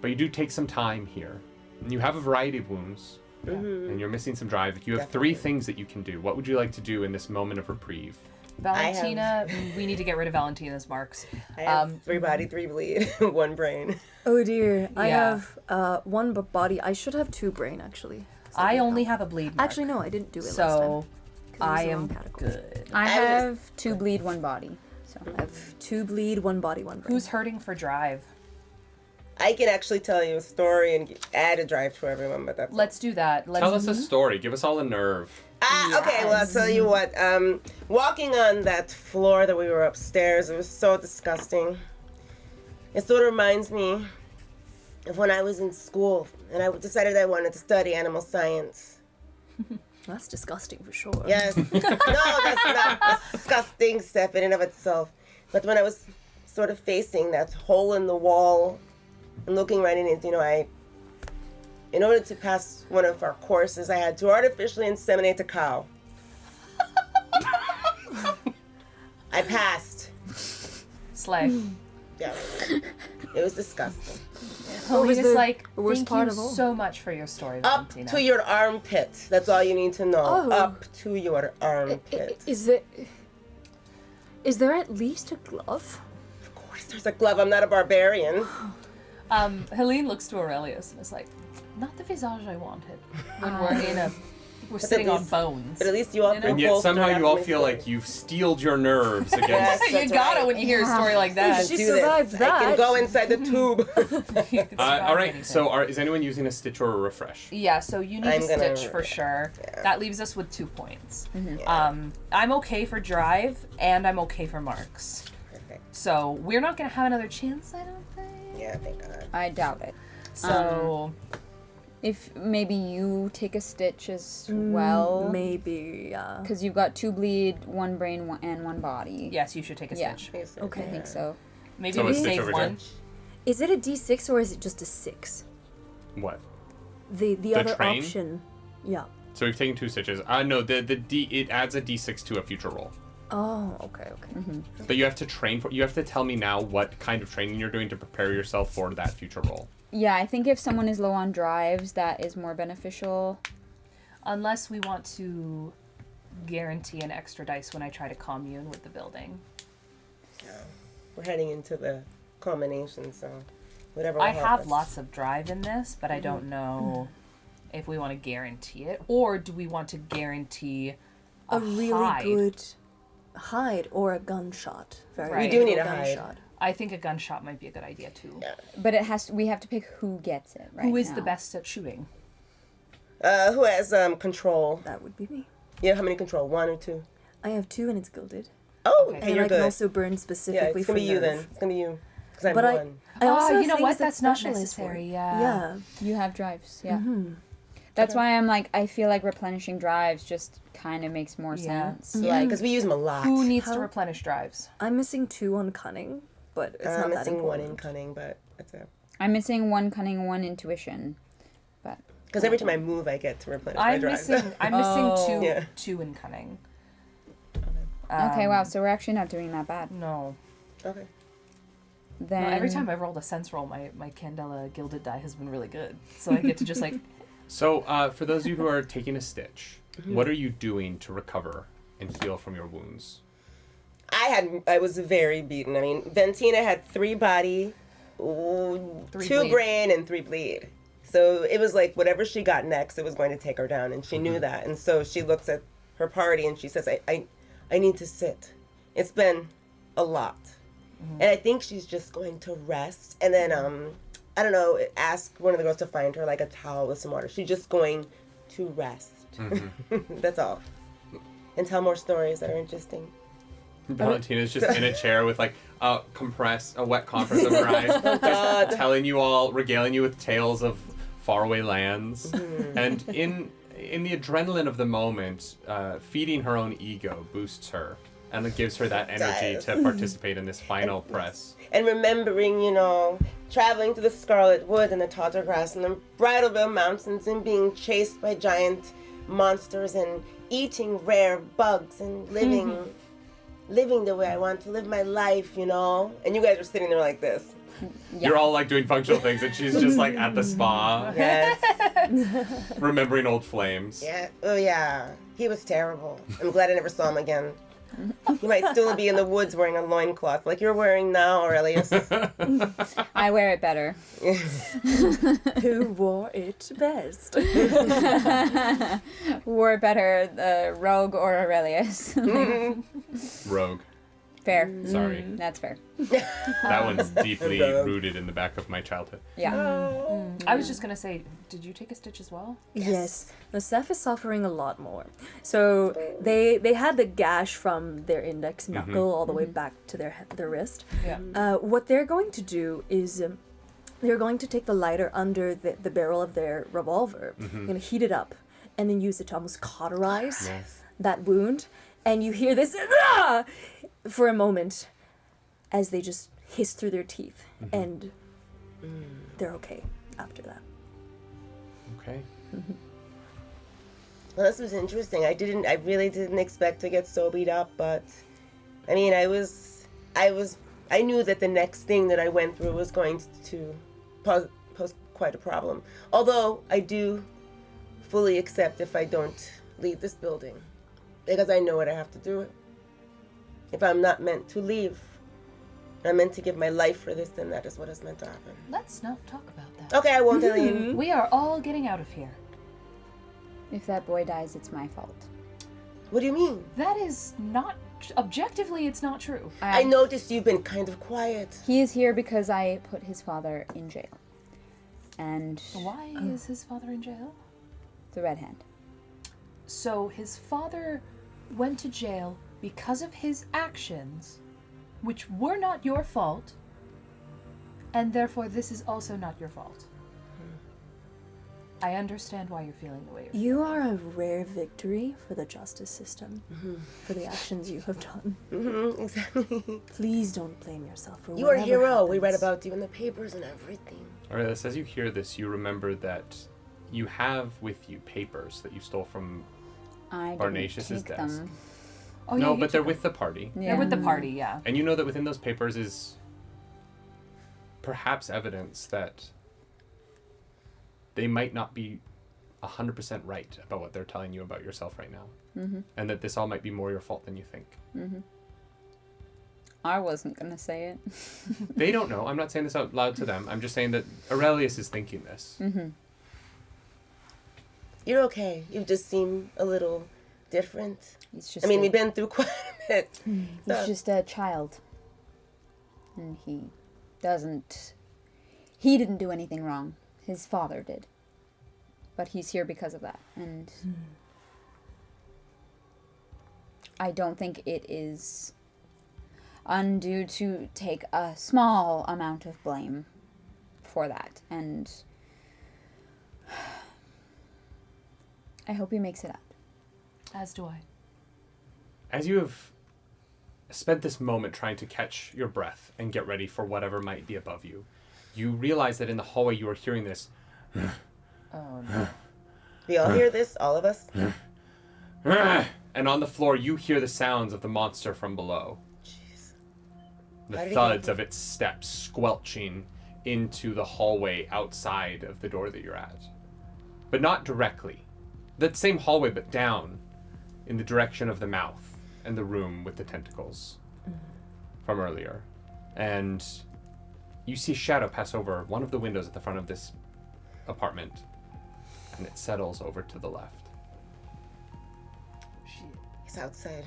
But you do take some time here. And you have a variety of wounds, and you're missing some drive. You have 3 things that you can do. What would you like to do in this moment of reprieve? Valentina, we need to get rid of Valentina's marks. I have 3 body, 3 bleed, 1 brain. Oh dear, I Yeah. have 1 body. I should have 2 brain actually. I only have a bleed mark. Actually, no, I didn't do it last So time. 'cause it was I the am wrong category. good. I I have 2 bleed, 1 body. So I have 2 bleed, 1 body, 1 brain. Who's hurting for drive? I can actually tell you a story and add a drive to everyone, but that's... Let's do that. Let's Tell us a story. Give us all a nerve. Okay, well, I'll tell you what. Walking on that floor that we were upstairs, it was so disgusting. It sort of reminds me of when I was in school and I decided I wanted to study animal science. That's disgusting for sure. Yes. No, that's not disgusting stuff in and of itself. But when I was sort of facing that hole in the wall and looking right in it, in order to pass one of our courses, I had to artificially inseminate a cow. I passed. Slay. Yeah. It was disgusting. Helena's the like, worst thank part you of all? so much for your story, Up Valentina. to your armpit. That's all you need to know. Oh. Up to your armpit. Is there at least a glove? Of course there's a glove. I'm not a barbarian. Helene looks to Aurelius and is like, not the visage I wanted when we're sitting on least- bones. But at least you all You know? feel And yet bolstered somehow after you all my feel story. like you've steeled your nerves against... Yes, you that's gotta right. when you hear a story like that. She Do this. survived I that. can go inside the tube. You can survive all right, anything. so is anyone using a stitch or a refresh? Yeah, so you need I'm a gonna- stitch for sure. yeah. That leaves us with 2 points. Yeah. I'm okay for drive, and I'm okay for marks. Perfect. So we're not gonna have another chance, I don't think. Yeah, thank God. I doubt it. So If maybe you take a stitch as well, Maybe, yeah. because you've got 2 bleed, 1 brain, and 1 body. yes, you should take a Yeah. stitch. Okay. I think so. Maybe So we a stitch save over one. here. Is it a D6 or is it just a 6? What? The other train? option. Yeah. So we've taken 2 stitches. No, the D, it adds a D6 to a future roll. Oh, okay. But you have to you have to tell me now what kind of training you're doing to prepare yourself for that future roll. Yeah, I think if someone is low on drives, that is more beneficial. Unless we want to guarantee an extra dice when I try to commune with the building. We're heading into the culmination, so whatever. I will help have us. lots of drive in this, but I don't know if we want to guarantee it, or do we want to guarantee A really hide? good hide or a gunshot. Very Right. We do good need a hide. gunshot. I think a gunshot might be a good idea too. Yeah. But we have to pick who gets it, right? Who is the now. best at shooting? Who has control? That would be me. Yeah, how many control? 1 or 2? I have 2 and it's gilded. Oh, Okay. okay, And you're I good. can also burn Yeah, specifically it's for gonna be you then. nerve. It's gonna be you. Because I'm But 1. I also you have know what? things that That's not specialize necessary. for it. Yeah. Yeah. You have drives, yeah. That's why I'm like, I feel like replenishing drives just kind of makes more Yeah. sense. Yeah, Like, because we use them a lot. Who needs to How- replenish drives? I'm missing 2 on cunning, but it's I'm not that missing 1 important. in cunning, but that's it. I'm missing 1 cunning, 1 intuition. But Because every time I move, I get to replenish my I'm drive. missing. I'm missing Oh. 2. Yeah. 2 in cunning. okay, wow, so we're actually not doing that bad. No. Okay. Then No, every time I've rolled a sense roll, my Candela gilded die has been really good. So I get to just like. So for those of you who are taking a stitch, what are you doing to recover and heal from your wounds? I was very beaten. I mean, Ventina had 3 body, 2 bleed. brain, and 3 bleed. So it was like whatever she got next, it was going to take her down, and she knew that. And so she looks at her party and she says, I need to sit. It's been a lot. And I think she's just going to rest. And then, I don't know, ask one of the girls to find her like a towel with some water. She's just going to rest. That's all. And tell more stories that are interesting. Valentina's just in a chair with like a wet compress over her eyes, just telling you all, regaling you with tales of faraway lands, and in the adrenaline of the moment, feeding her own ego boosts her, and it gives her that energy does. to participate in this final press. And remembering, traveling to the Scarlet Wood and the Tawdry Grass and the Bridalveil Mountains and being chased by giant monsters and eating rare bugs and living the way I want to live my life, And you guys are sitting there like this. Yeah. You're all like doing functional things, and she's just like at the spa, Yes. remembering old flames. Yeah. Oh, yeah. He was terrible. I'm glad I never saw him again. He might still be in the woods wearing a loincloth like you're wearing now, Aurelius. I wear it better. Who wore it best? Wore better, the Rogue or Aurelius. Rogue. Fair. Sorry. That's fair. That one's deeply Rogue. rooted in the back of my childhood. Yeah. I was just gonna say, did you take a stitch as well? Yes. The Seth is suffering a lot more. So they had the gash from their index knuckle all the way back to their wrist. Yeah. What they're going to do is they're going to take the lighter under the barrel of their revolver, going to heat it up, and then use it to almost cauterize that wound. And you hear this "Ah!" for a moment as they just hiss through their teeth, and they're okay after that. Okay. Well, this was interesting. I really didn't expect to get so beat up, but I mean, I knew that the next thing that I went through was going to pose quite a problem. Although I do fully accept if I don't leave this building, because I know what I have to do. If I'm not meant to leave, I'm meant to give my life for this, then that is what is meant to happen. Let's not talk about that. Okay, I won't tell you. We are all getting out of here. If that boy dies, it's my fault. What do you mean? That is not objectively. It's not true. I noticed you've been kind of quiet. He is here because I put his father in jail. And Why is his father in jail? the Red Hand. So his father went to jail because of his actions, which were not your fault, and therefore this is also not your fault. I understand why you're feeling the way you're feeling. You are a rare victory for the justice system, for the actions you have done. Exactly. Please don't blame yourself for You are a whatever hero. We read happens. about you in the papers and everything. Aurelius, as you hear this, you remember that you have with you papers that you stole from I Barnatius's didn't take desk. them. Oh, no, you but they're took with the party. Yeah. They're with the party, yeah. And you know that within those papers is perhaps evidence that they might not be 100% right about what they're telling you about yourself right now. Mm-hmm. And that this all might be more your fault than you think. Mm-hmm. I wasn't gonna say it. They don't know. I'm not saying this out loud to them. I'm just saying that Aurelius is thinking this. Mm-hmm. You're okay. You just seem a little different. He's just. I mean, we've been through quite a bit. He's just a child, and he doesn't. He didn't do anything wrong. His father did. But he's here because of that, and I don't think it is undue to take a small amount of blame for that, and I hope he makes it out. As do I. As you have spent this moment trying to catch your breath and get ready for whatever might be above you, you realize that in the hallway you are hearing this. Oh, no. We all hear this, all of us. And on the floor you hear the sounds of the monster from below. Jeez. The How did he thuds get of its steps squelching into the hallway outside of the door that you're at. But not directly. That same hallway, but down in the direction of the mouth and the room with the tentacles from earlier. And you see a shadow pass over one of the windows at the front of this apartment, and it settles over to the left. He's outside.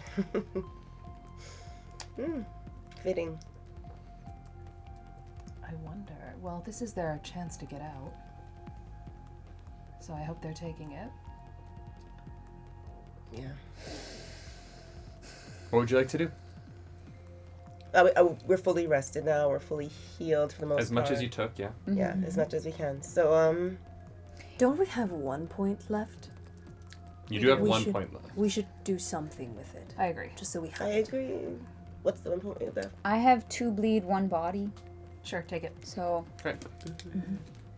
Fitting. I wonder. Well, this is their chance to get out. So I hope they're taking it. Yeah. What would you like to do? We're fully rested now. We're fully healed for the most part. As much as you took, yeah. Yeah, as much as we can. So, Don't we have 1 point left? You do have We 1 should- point left. We should do something with it. I agree. Just so we have I it. agree. What's the one point we have left? I have 2 bleed, 1 body, Sure, take it. so Great.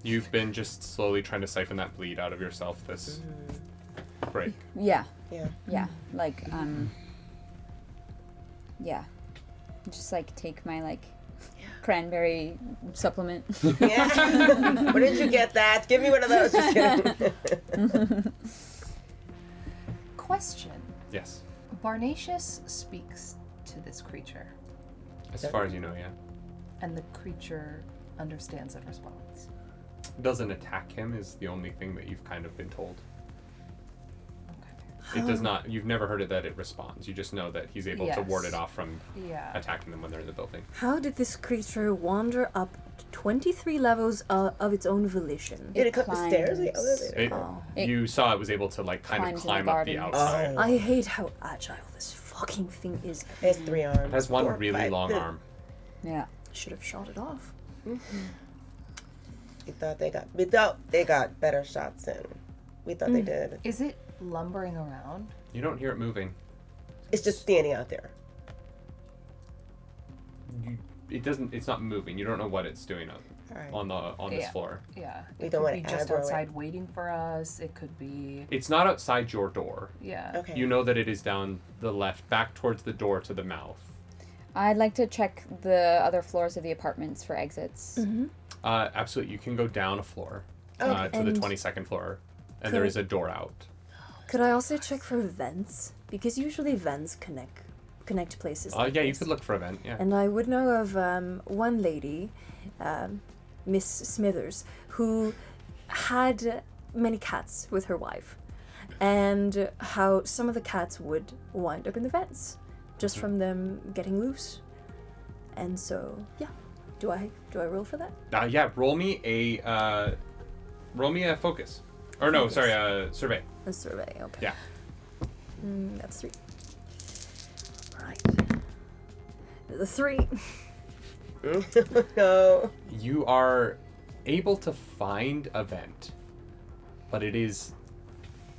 You've been just slowly trying to siphon that bleed out of yourself this break. yeah, Yeah. yeah, like yeah, just like take my like cranberry supplement. Yeah. Where did you get that? Give me one of those. Just kidding. Question. Yes. Barnatius speaks to this creature, As far as you know, yeah. and the creature understands and responds. Doesn't attack him is the only thing that you've kind of been told. Okay. It does not. You've never heard it that it responds. You just know that he's able to ward it Yes. off from Yeah. attacking them when they're in the building. How did this creature wander up 23 levels of its own volition? Did it come up the stairs? The climbs. elevator? It, Oh. you saw it was able to like kind of climbs in the climb up the garden. outside. I hate how agile this fucking thing is. It has 3 arms. It has one 4, really 5. long arm. Yeah. Should have shot it off. We thought they got better shots in. We thought they did. Is it lumbering around? You don't hear it moving. It's just standing out there. It doesn't. It's not moving. You don't know what it's doing Alright. on this Yeah. floor. Yeah. We It don't could wanna be just aggro it. outside waiting for us. It could be. It's not outside your door. Yeah. Okay. You know that it is down the left, back towards the door to the mouth. I'd like to check the other floors of the apartments for exits. Absolutely. You can go down a floor to the And 22nd floor, and there could- is a door out. Could I also check for vents? Because usually vents connect places. Like Yeah, you this. could look for a vent. Yeah. And I would know of one lady, Miss Smithers, who had many cats with her wife, and how some of the cats would wind up in the vents just from them getting loose. And so, yeah, do I roll for that? Yeah. Roll me a focus. Or no, Focus. sorry, survey. A survey, okay. Yeah. That's 3. Right. The 3. No. You are able to find a vent, but it is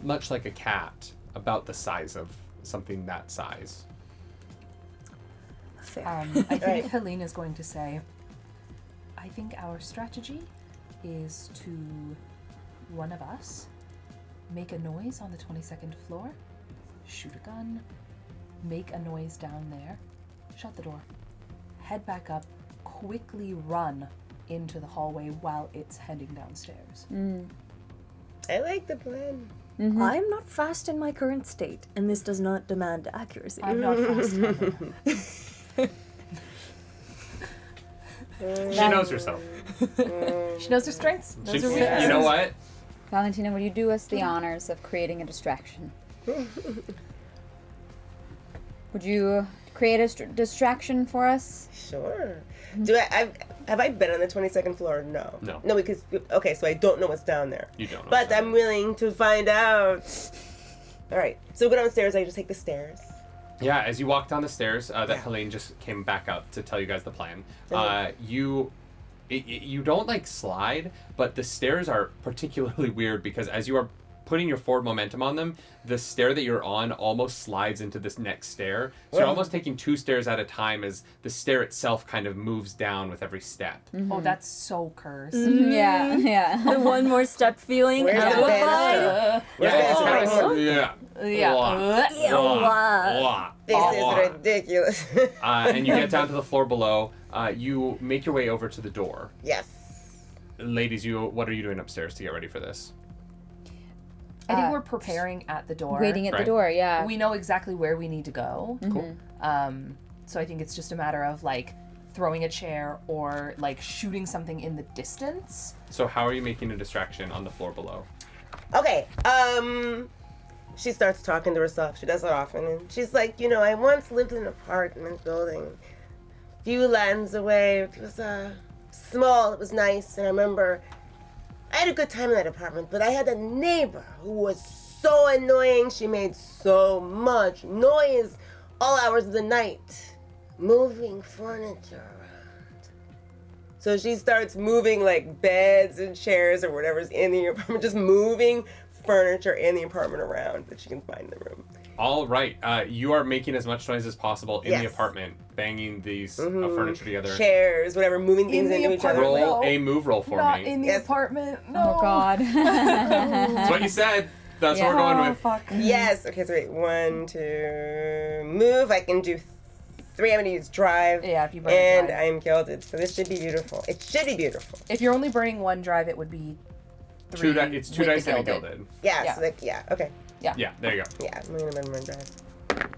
much like a cat, about the size of something that size. Fair. I think Right. Helene is going to say, I think our strategy is to one of us make a noise on the 22nd floor, shoot a gun, make a noise down there, shut the door, head back up, quickly run into the hallway while it's heading downstairs. I like the plan. I'm not fast in my current state, and this does not demand accuracy. I'm not fast either. She knows herself. She knows her strengths. She, Knows her weaknesses. you know what? Valentina, would you do us the honors of creating a distraction? Would you create a distraction for us? Sure. Have I been on the 22nd floor? No. No. Because okay, so I don't know what's down there. You don't know. But I'm willing to find out. All right. So we go downstairs. I just take the stairs. Yeah, as you walk down the stairs, that Helene just came back up to tell you guys the plan. You don't like slide, but the stairs are particularly weird because as you are putting your forward momentum on them, the stair that you're on almost slides into this next stair. So you're almost taking 2 stairs at a time as the stair itself kind of moves down with every step. Oh, that's so cursed. Yeah, yeah. The one more step feeling Where's the amplified. banister? Yeah, it's kind of Yeah. This is ridiculous. And you get down to the floor below. You make your way over to the door. Yes. Ladies, what are you doing upstairs to get ready for this? I think we're preparing at the door. Waiting at the Right. door, yeah. We know exactly where we need to go. Cool. So I think it's just a matter of like throwing a chair or like shooting something in the distance. So how are you making a distraction on the floor below? Okay. She starts talking to herself. She does it often, and she's like, I once lived in an apartment building, a few lands away. It was small. It was nice, and I remember I had a good time in that apartment. But I had a neighbor who was so annoying. She made so much noise all hours of the night, moving furniture around. So she starts moving like beds and chairs or whatever's in the apartment, just moving furniture in the apartment around that she can find in the room. All right. You are making as much noise as possible in the Yes. apartment, banging these furniture together. Chairs, whatever, moving things the into each other. apartment. Roll No. a move roll for Not me. in the Yes. apartment. No. Oh, God. That's what you said. That's what we're going Oh, with. fuck. Yes. Okay, so wait. 1, 2, move. I can do 3. I'm going to use drive. Yeah, if you burn And drive. I'm gilded, so this should be beautiful. It should be beautiful. If you're only burning one drive, it would be 3. It's 2 with the dice and a gilded. Yeah, Yeah. So like, yeah, okay. Yeah, there you go. Yeah, I'm going to burn drive.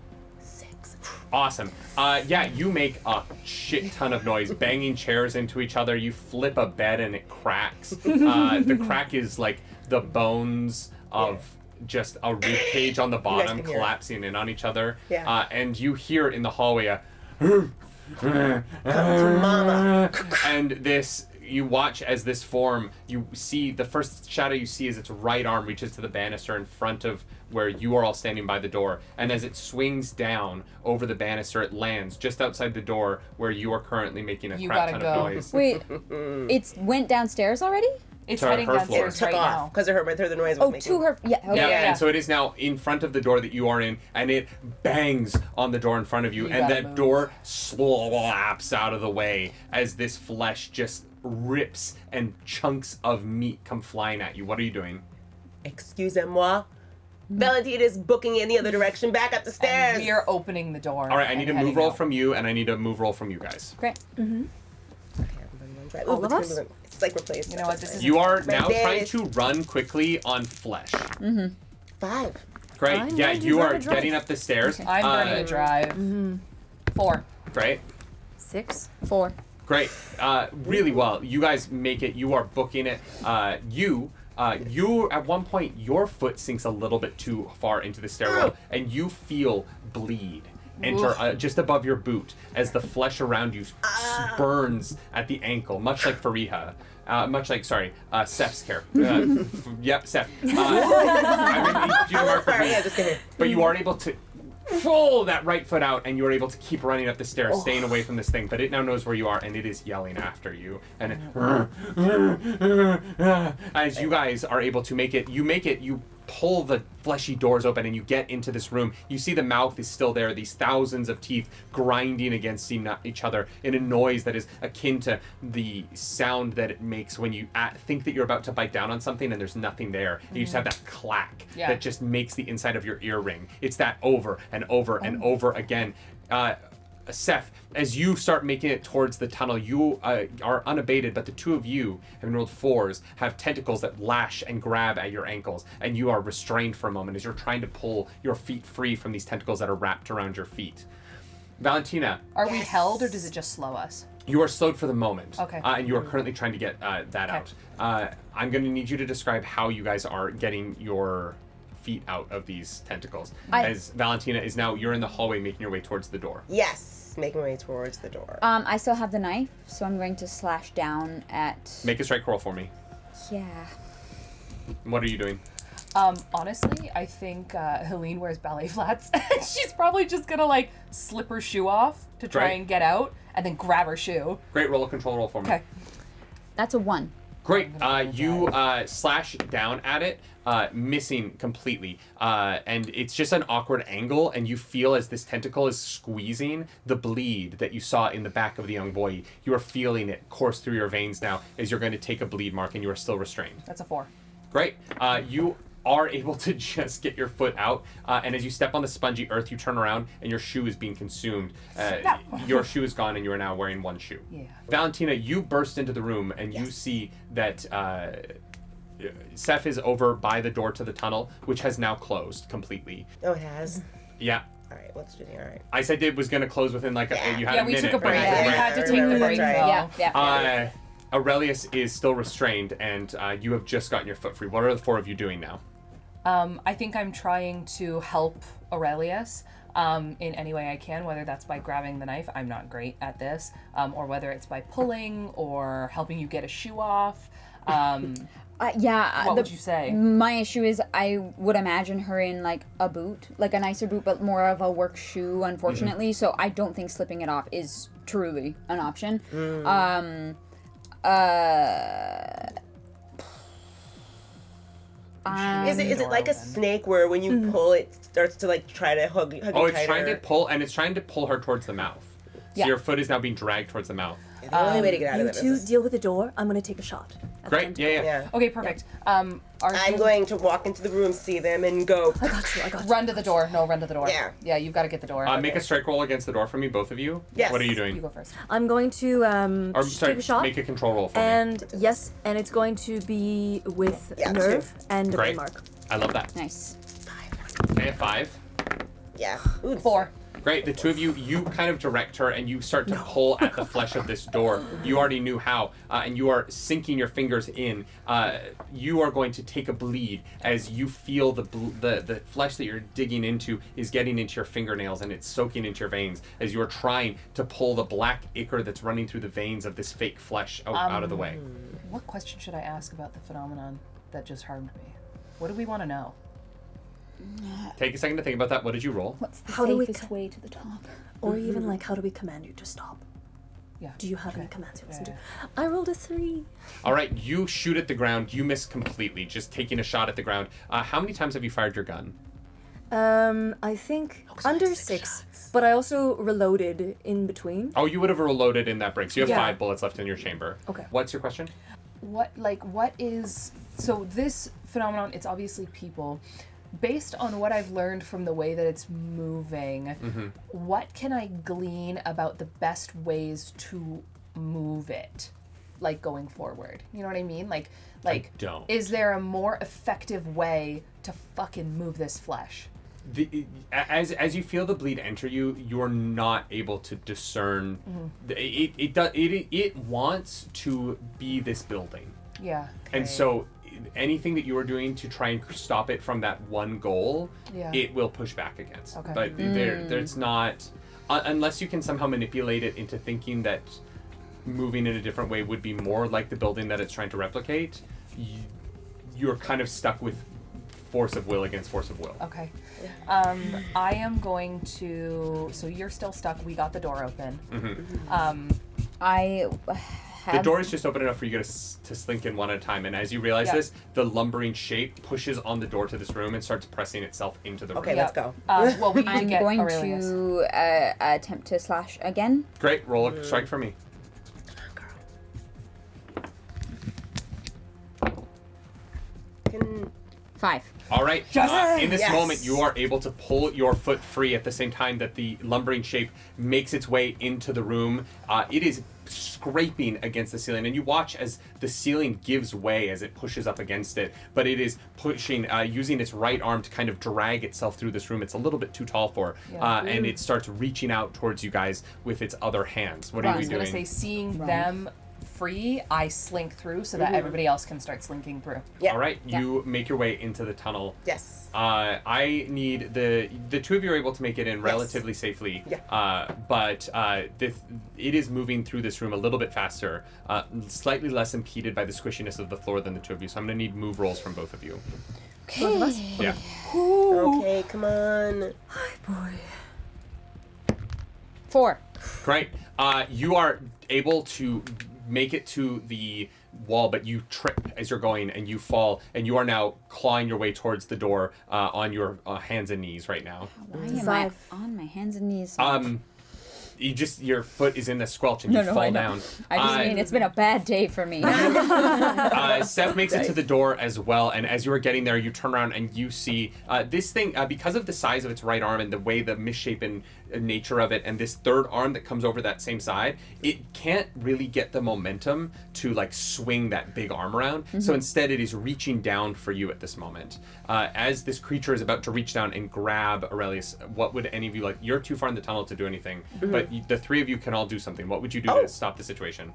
6. Awesome. Yeah, you make a shit ton of noise, banging chairs into each other. You flip a bed and it cracks. The crack is like the bones of just a rib cage on the bottom can hear it. collapsing in on each other. Yeah. And you hear in the hallway a Mama. and this, you watch as this form, you see the first shadow you see is its right arm reaches to the banister in front of where you are all standing by the door, and as it swings down over the banister, it lands just outside the door where you are currently making a You crap gotta ton of go. noise. Wait, it went downstairs already? It's To heading her floor. downstairs Took right off now. because of her, the noise was Oh, making. to her. Yeah, okay. Yeah, Yeah. and so it is now in front of the door that you are in, and it bangs on the door in front of you, You and gotta that move. door slaps out of the way as this flesh just rips and chunks of meat come flying at you. What are you doing? Excusez-moi. Valentina's booking in the other direction, back up the stairs. And we are opening the door. All right, I and need a heading move roll out. from you, and I need a move roll from you guys. Great. Okay, I'm burning one drive. All Ooh, of it's us? gonna be- It's like replaced. You know what, this is- You are My now bad trying is- to run quickly on flesh. 5. Great. I'm Yeah, going to you run are a drive. getting up the stairs. I'm burning a drive. 4. Great. 6. 4. Great. Really well. You guys make it. You are booking it. You at one point, your foot sinks a little bit too far into the stairwell, and you feel bleed enter just above your boot as the flesh around you burns at the ankle, much like Fariha. Seth's character. Yep, Seth. Sorry, yeah, just kidding. But you are able to pull that right foot out, and you are able to keep running up the stairs, staying away from this thing. But it now knows where you are, and it is yelling after you. And as you guys are able to make it, you pull the fleshy doors open and you get into this room. You see the mouth is still there, these thousands of teeth grinding against each other in a noise that is akin to the sound that it makes when you think that you're about to bite down on something and there's nothing there. You just have that clack that just makes the inside of your ear ring. It's that over and over and over again. Seth, as you start making it towards the tunnel, you are unabated, but the two of you, having rolled 4s, have tentacles that lash and grab at your ankles, and you are restrained for a moment as you're trying to pull your feet free from these tentacles that are wrapped around your feet. Valentina. Are we held, or does it just slow us? You are slowed for the moment. Okay. And you are currently trying to get that out. I'm going to need you to describe how you guys are getting your feet out of these tentacles. As Valentina is now, you're in the hallway making your way towards the door. Yes, making my way towards the door. I still have the knife, so I'm going to slash down at... Make a strike roll for me. Yeah. What are you doing? Honestly, I think Helene wears ballet flats. She's probably just gonna like slip her shoe off to try and get out, and then grab her shoe. Great, roll a control roll for me. Okay. That's a 1. Great. You slash down at it, missing completely. And it's just an awkward angle, and you feel as this tentacle is squeezing the bleed that you saw in the back of the young boy. You are feeling it course through your veins now as you're going to take a bleed mark, and you are still restrained. That's a 4. Great. You are able to just get your foot out, and as you step on the spongy earth, you turn around, and your shoe is being consumed. Your shoe is gone, and you are now wearing one shoe. Yeah. Valentina, you burst into the room, and you see that Seth is over by the door to the tunnel, which has now closed completely. Oh, it has? Yeah. All right, what's doing? All right. I said it was going to close within like you had a minute. We took a break. Right? We had to take the break. Yeah. Aurelius is still restrained, and you have just gotten your foot free. What are the 4 of you doing now? I think I'm trying to help Aurelius in any way I can, whether that's by grabbing the knife. I'm not great at this. Or whether it's by pulling or helping you get a shoe off. What would you say? My issue is I would imagine her in like a boot, like a nicer boot, but more of a work shoe, unfortunately. Mm-hmm. So I don't think slipping it off is truly an option. Is it like a snake where when you pull it starts to like try to hug you tighter? Oh, it's trying to pull, and it's trying to pull her towards the mouth. So your foot is now being dragged towards the mouth. The only way to get out of it You is two deal with the door. I'm going to take a shot. Great. Yeah. Okay, perfect. I'm going to walk into the room, see them, and go. I got you. Run to the door. No, run to the door. Yeah. Yeah, you've got to get the door. Make a strike roll against the door for me, both of you. Yes. What are you doing? You go first. I'm going to take a shot. Make a control roll for me. And yes, and it's going to be with nerve and a Great. mark. I love that. Nice. Okay, a 5. Yeah. Ooh, 4. Great. The two of you kind of direct her, and you start to pull at the flesh of this door. You already knew how, and you are sinking your fingers in. You are going to take a bleed as you feel the flesh that you're digging into is getting into your fingernails, and it's soaking into your veins as you are trying to pull the black ichor that's running through the veins of this fake flesh out of the way. What question should I ask about the phenomenon that just harmed me? What do we want to know? Take a second to think about that. What did you roll? What's the How do we safest way to the top? Or even like, how do we command you to stop? Yeah. Do you have any commands you listen Yeah. to? I rolled a 3. All right, you shoot at the ground. You miss completely, just taking a shot at the ground. How many times have you fired your gun? I think under 6, but I also reloaded in between. Oh, you would have reloaded in that break. So you have Yeah. 5 bullets left in your chamber. Okay. What's your question? So this phenomenon, it's obviously people. Based on what I've learned from the way that it's moving, what can I glean about the best ways to move it, like going forward? You know what I mean? Like, don't. Is there a more effective way to fucking move this flesh? As you feel the bleed enter you, you're not able to discern. It wants to be this building. Yeah. And so anything that you are doing to try and stop it from that one goal, it will push back against. Okay. But there's not, unless you can somehow manipulate it into thinking that moving in a different way would be more like the building that it's trying to replicate, you're kind of stuck with force of will against force of will. Okay. I am going to. So you're still stuck. We got the door open. The door is just open enough for you guys to slink in one at a time, and as you realize this, the lumbering shape pushes on the door to this room and starts pressing itself into the room. Okay, let's go. Well, we need to I'm get going Aurelius. to attempt to slash again. Great, roll a strike for me. Can 5. All right. In this Yes. moment, you are able to pull your foot free at the same time that the lumbering shape makes its way into the room. It is scraping against the ceiling, and you watch as the ceiling gives way as it pushes up against it, but it is pushing, using its right arm to kind of drag itself through this room. It's a little bit too tall for it, and it starts reaching out towards you guys with its other hands. What are I we was doing? gonna say, seeing them free, I slink through so that everybody else can start slinking through. Yeah. All right, you make your way into the tunnel. Yes. I need the two of you are able to make it in relatively safely. Yeah. But it is moving through this room a little bit faster, slightly less impeded by the squishiness of the floor than the two of you. So I'm gonna need move rolls from both of you. Okay. Yeah. Okay, come on. 4. Great. You are able to make it to the wall, but you trip as you're going and you fall, and you are now clawing your way towards the door on your hands and knees right now. Why am I on my hands and knees? Your foot is in the squelch and you fall down. I just mean it's been a bad day for me. Seth makes it to the door as well, and as you are getting there, you turn around and you see this thing, because of the size of its right arm and the way the misshapen nature of it, and this third arm that comes over that same side, it can't really get the momentum to like swing that big arm around. So instead, it is reaching down for you at this moment. As this creature is about to reach down and grab Aurelius, what would any of you like? You're too far in the tunnel to do anything, but the three of you can all do something. What would you do to stop the situation?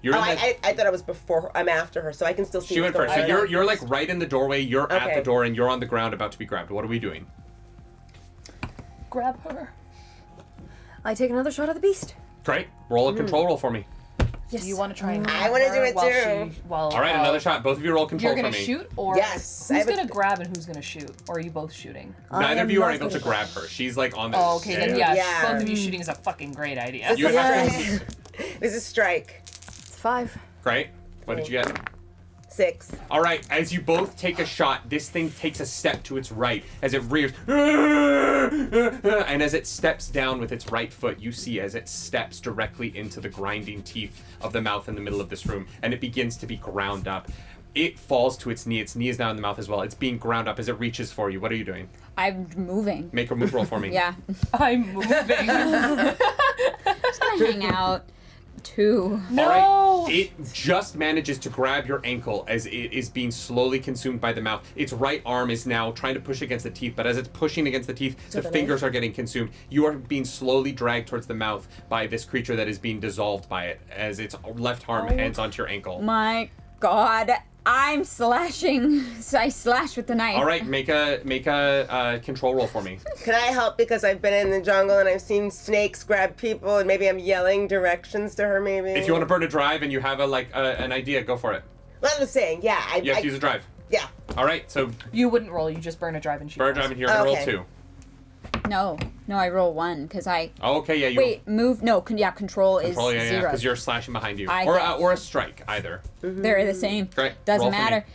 I thought I was before her. I'm after her, so I can still see. She went first. So you're like right in the doorway. You're at Okay. the door, and you're on the ground about to be grabbed. What are we doing? Grab her. I take another shot at the beast. Great. Roll a control roll for me. Yes. Do you want to try and grab I wanna her do it while too. All right, another shot. Both of you roll control You're for gonna me. shoot, or Yes, I who's have a- gonna grab and who's gonna shoot? Or are you both shooting? Neither I of am you are not able good to at grab her. She's like on the. Oh, okay, then yeah, Yeah. both of you shooting is a fucking great idea. You would have to. This is strike. It's 5. Great. What did you get? 6. All right, as you both take a shot, this thing takes a step to its right as it rears. And as it steps down with its right foot, you see as it steps directly into the grinding teeth of the mouth in the middle of this room, and it begins to be ground up. It falls to its knee. Its knee is now in the mouth as well. It's being ground up as it reaches for you. What are you doing? I'm moving. Make a move roll for me. Yeah. I'm moving. Just gonna hang out. 2. No. All right. It just manages to grab your ankle as it is being slowly consumed by the mouth. Its right arm is now trying to push against the teeth, but as it's pushing against the teeth, the fingers are getting consumed. You are being slowly dragged towards the mouth by this creature that is being dissolved by it as its left arm hands onto your ankle. My God, I'm slashing. So I slash with the knife. All right, make a control roll for me. Can I help because I've been in the jungle and I've seen snakes grab people and maybe I'm yelling directions to her maybe? If you want to burn a drive and you have an idea, go for it. Well, I'm just saying, yeah. You have to use a drive. Yeah. All right, so You wouldn't roll. You just burn a drive and shoot. burn a drive and you're gonna Okay. roll 2. No, I roll 1 because I. Oh, okay, yeah, you Wait, move. No, control is control, yeah, 0. because you're slashing behind you, I or get- or a strike either. They're the same. Great. Doesn't Roll for me. matter.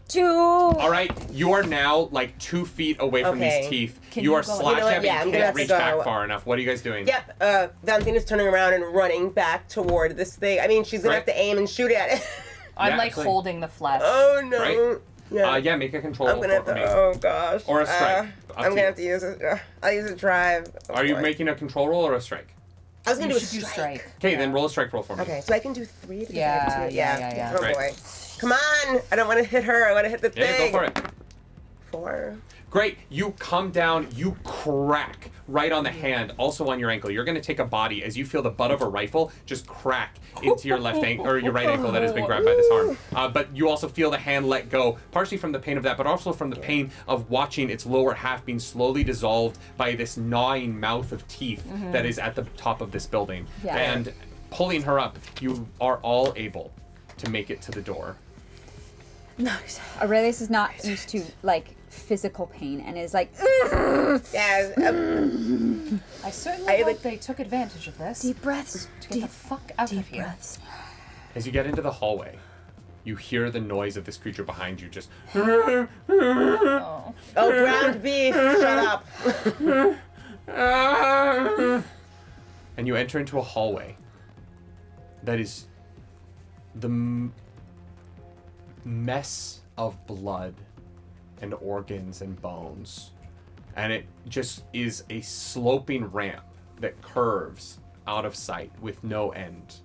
2. All right, you are now like 2 feet away from these Okay. teeth. Can you you are go- slashing You know what? at Yeah, me. I'm You gonna can't have to reach go. back far enough. What are you guys doing? Yep, Valentina's turning around and running back toward this thing. I mean, she's gonna Right. have to aim and shoot at it. I'm Yeah, like actually. holding the flesh. Oh no. Right. Yeah. Yeah, make a control I'm roll gonna have for to. me. Oh gosh. Or a strike. Up I'm to gonna you. have to use a. I'll use a drive. Oh, Are you boy. making a control roll or a strike? I was gonna You do a should do strike. strike. Okay, Yeah. then roll a strike roll for me. Okay, so I can do 3 because I Yeah, have 2. yeah. Oh Great. boy. Come on! I don't want to hit her. I want to hit the Yeah, thing. go for it. 4. Great. You come down, you crack right on the hand, also on your ankle. You're going to take a body as you feel the butt of a rifle just crack into your left ankle or your right ankle that has been grabbed by this arm. But you also feel the hand let go, partially from the pain of that, but also from the pain of watching its lower half being slowly dissolved by this gnawing mouth of teeth that is at the top of this building. Yeah. And pulling her up, you are all able to make it to the door. Nice. Aurelius is not used to like physical pain and is like. Yeah. I certainly I hope like- they took advantage of this Deep breaths. to get the fuck out of Deep here. breaths. As you get into the hallway, you hear the noise of this creature behind you just... Oh. Oh, ground beef! Shut up! And you enter into a hallway that is the mess of blood and organs and bones. And it just is a sloping ramp that curves out of sight with no end.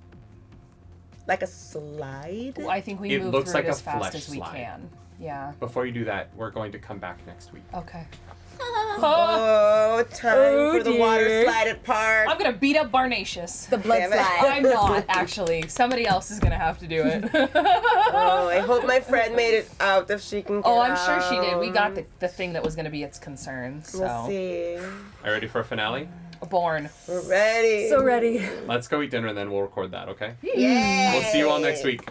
Like a slide? Well, I think we It move looks through like it a as fast flesh as we slide. can. Yeah. Before you do that, we're going to come back next week. Okay. Oh, time for the water dear. slide part. I'm gonna beat up Barnatius. The blood Damn it. slide. I'm not, actually. Somebody else is gonna have to do it. Oh, I hope my friend made it out if she can get Oh, I'm sure she did. We out. got the thing that was gonna be its concern, so. We'll see. Are you ready for a finale? Born. We're ready. So ready. Let's go eat dinner and then we'll record that, okay? Yay! We'll see you all next week.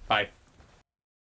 Bye.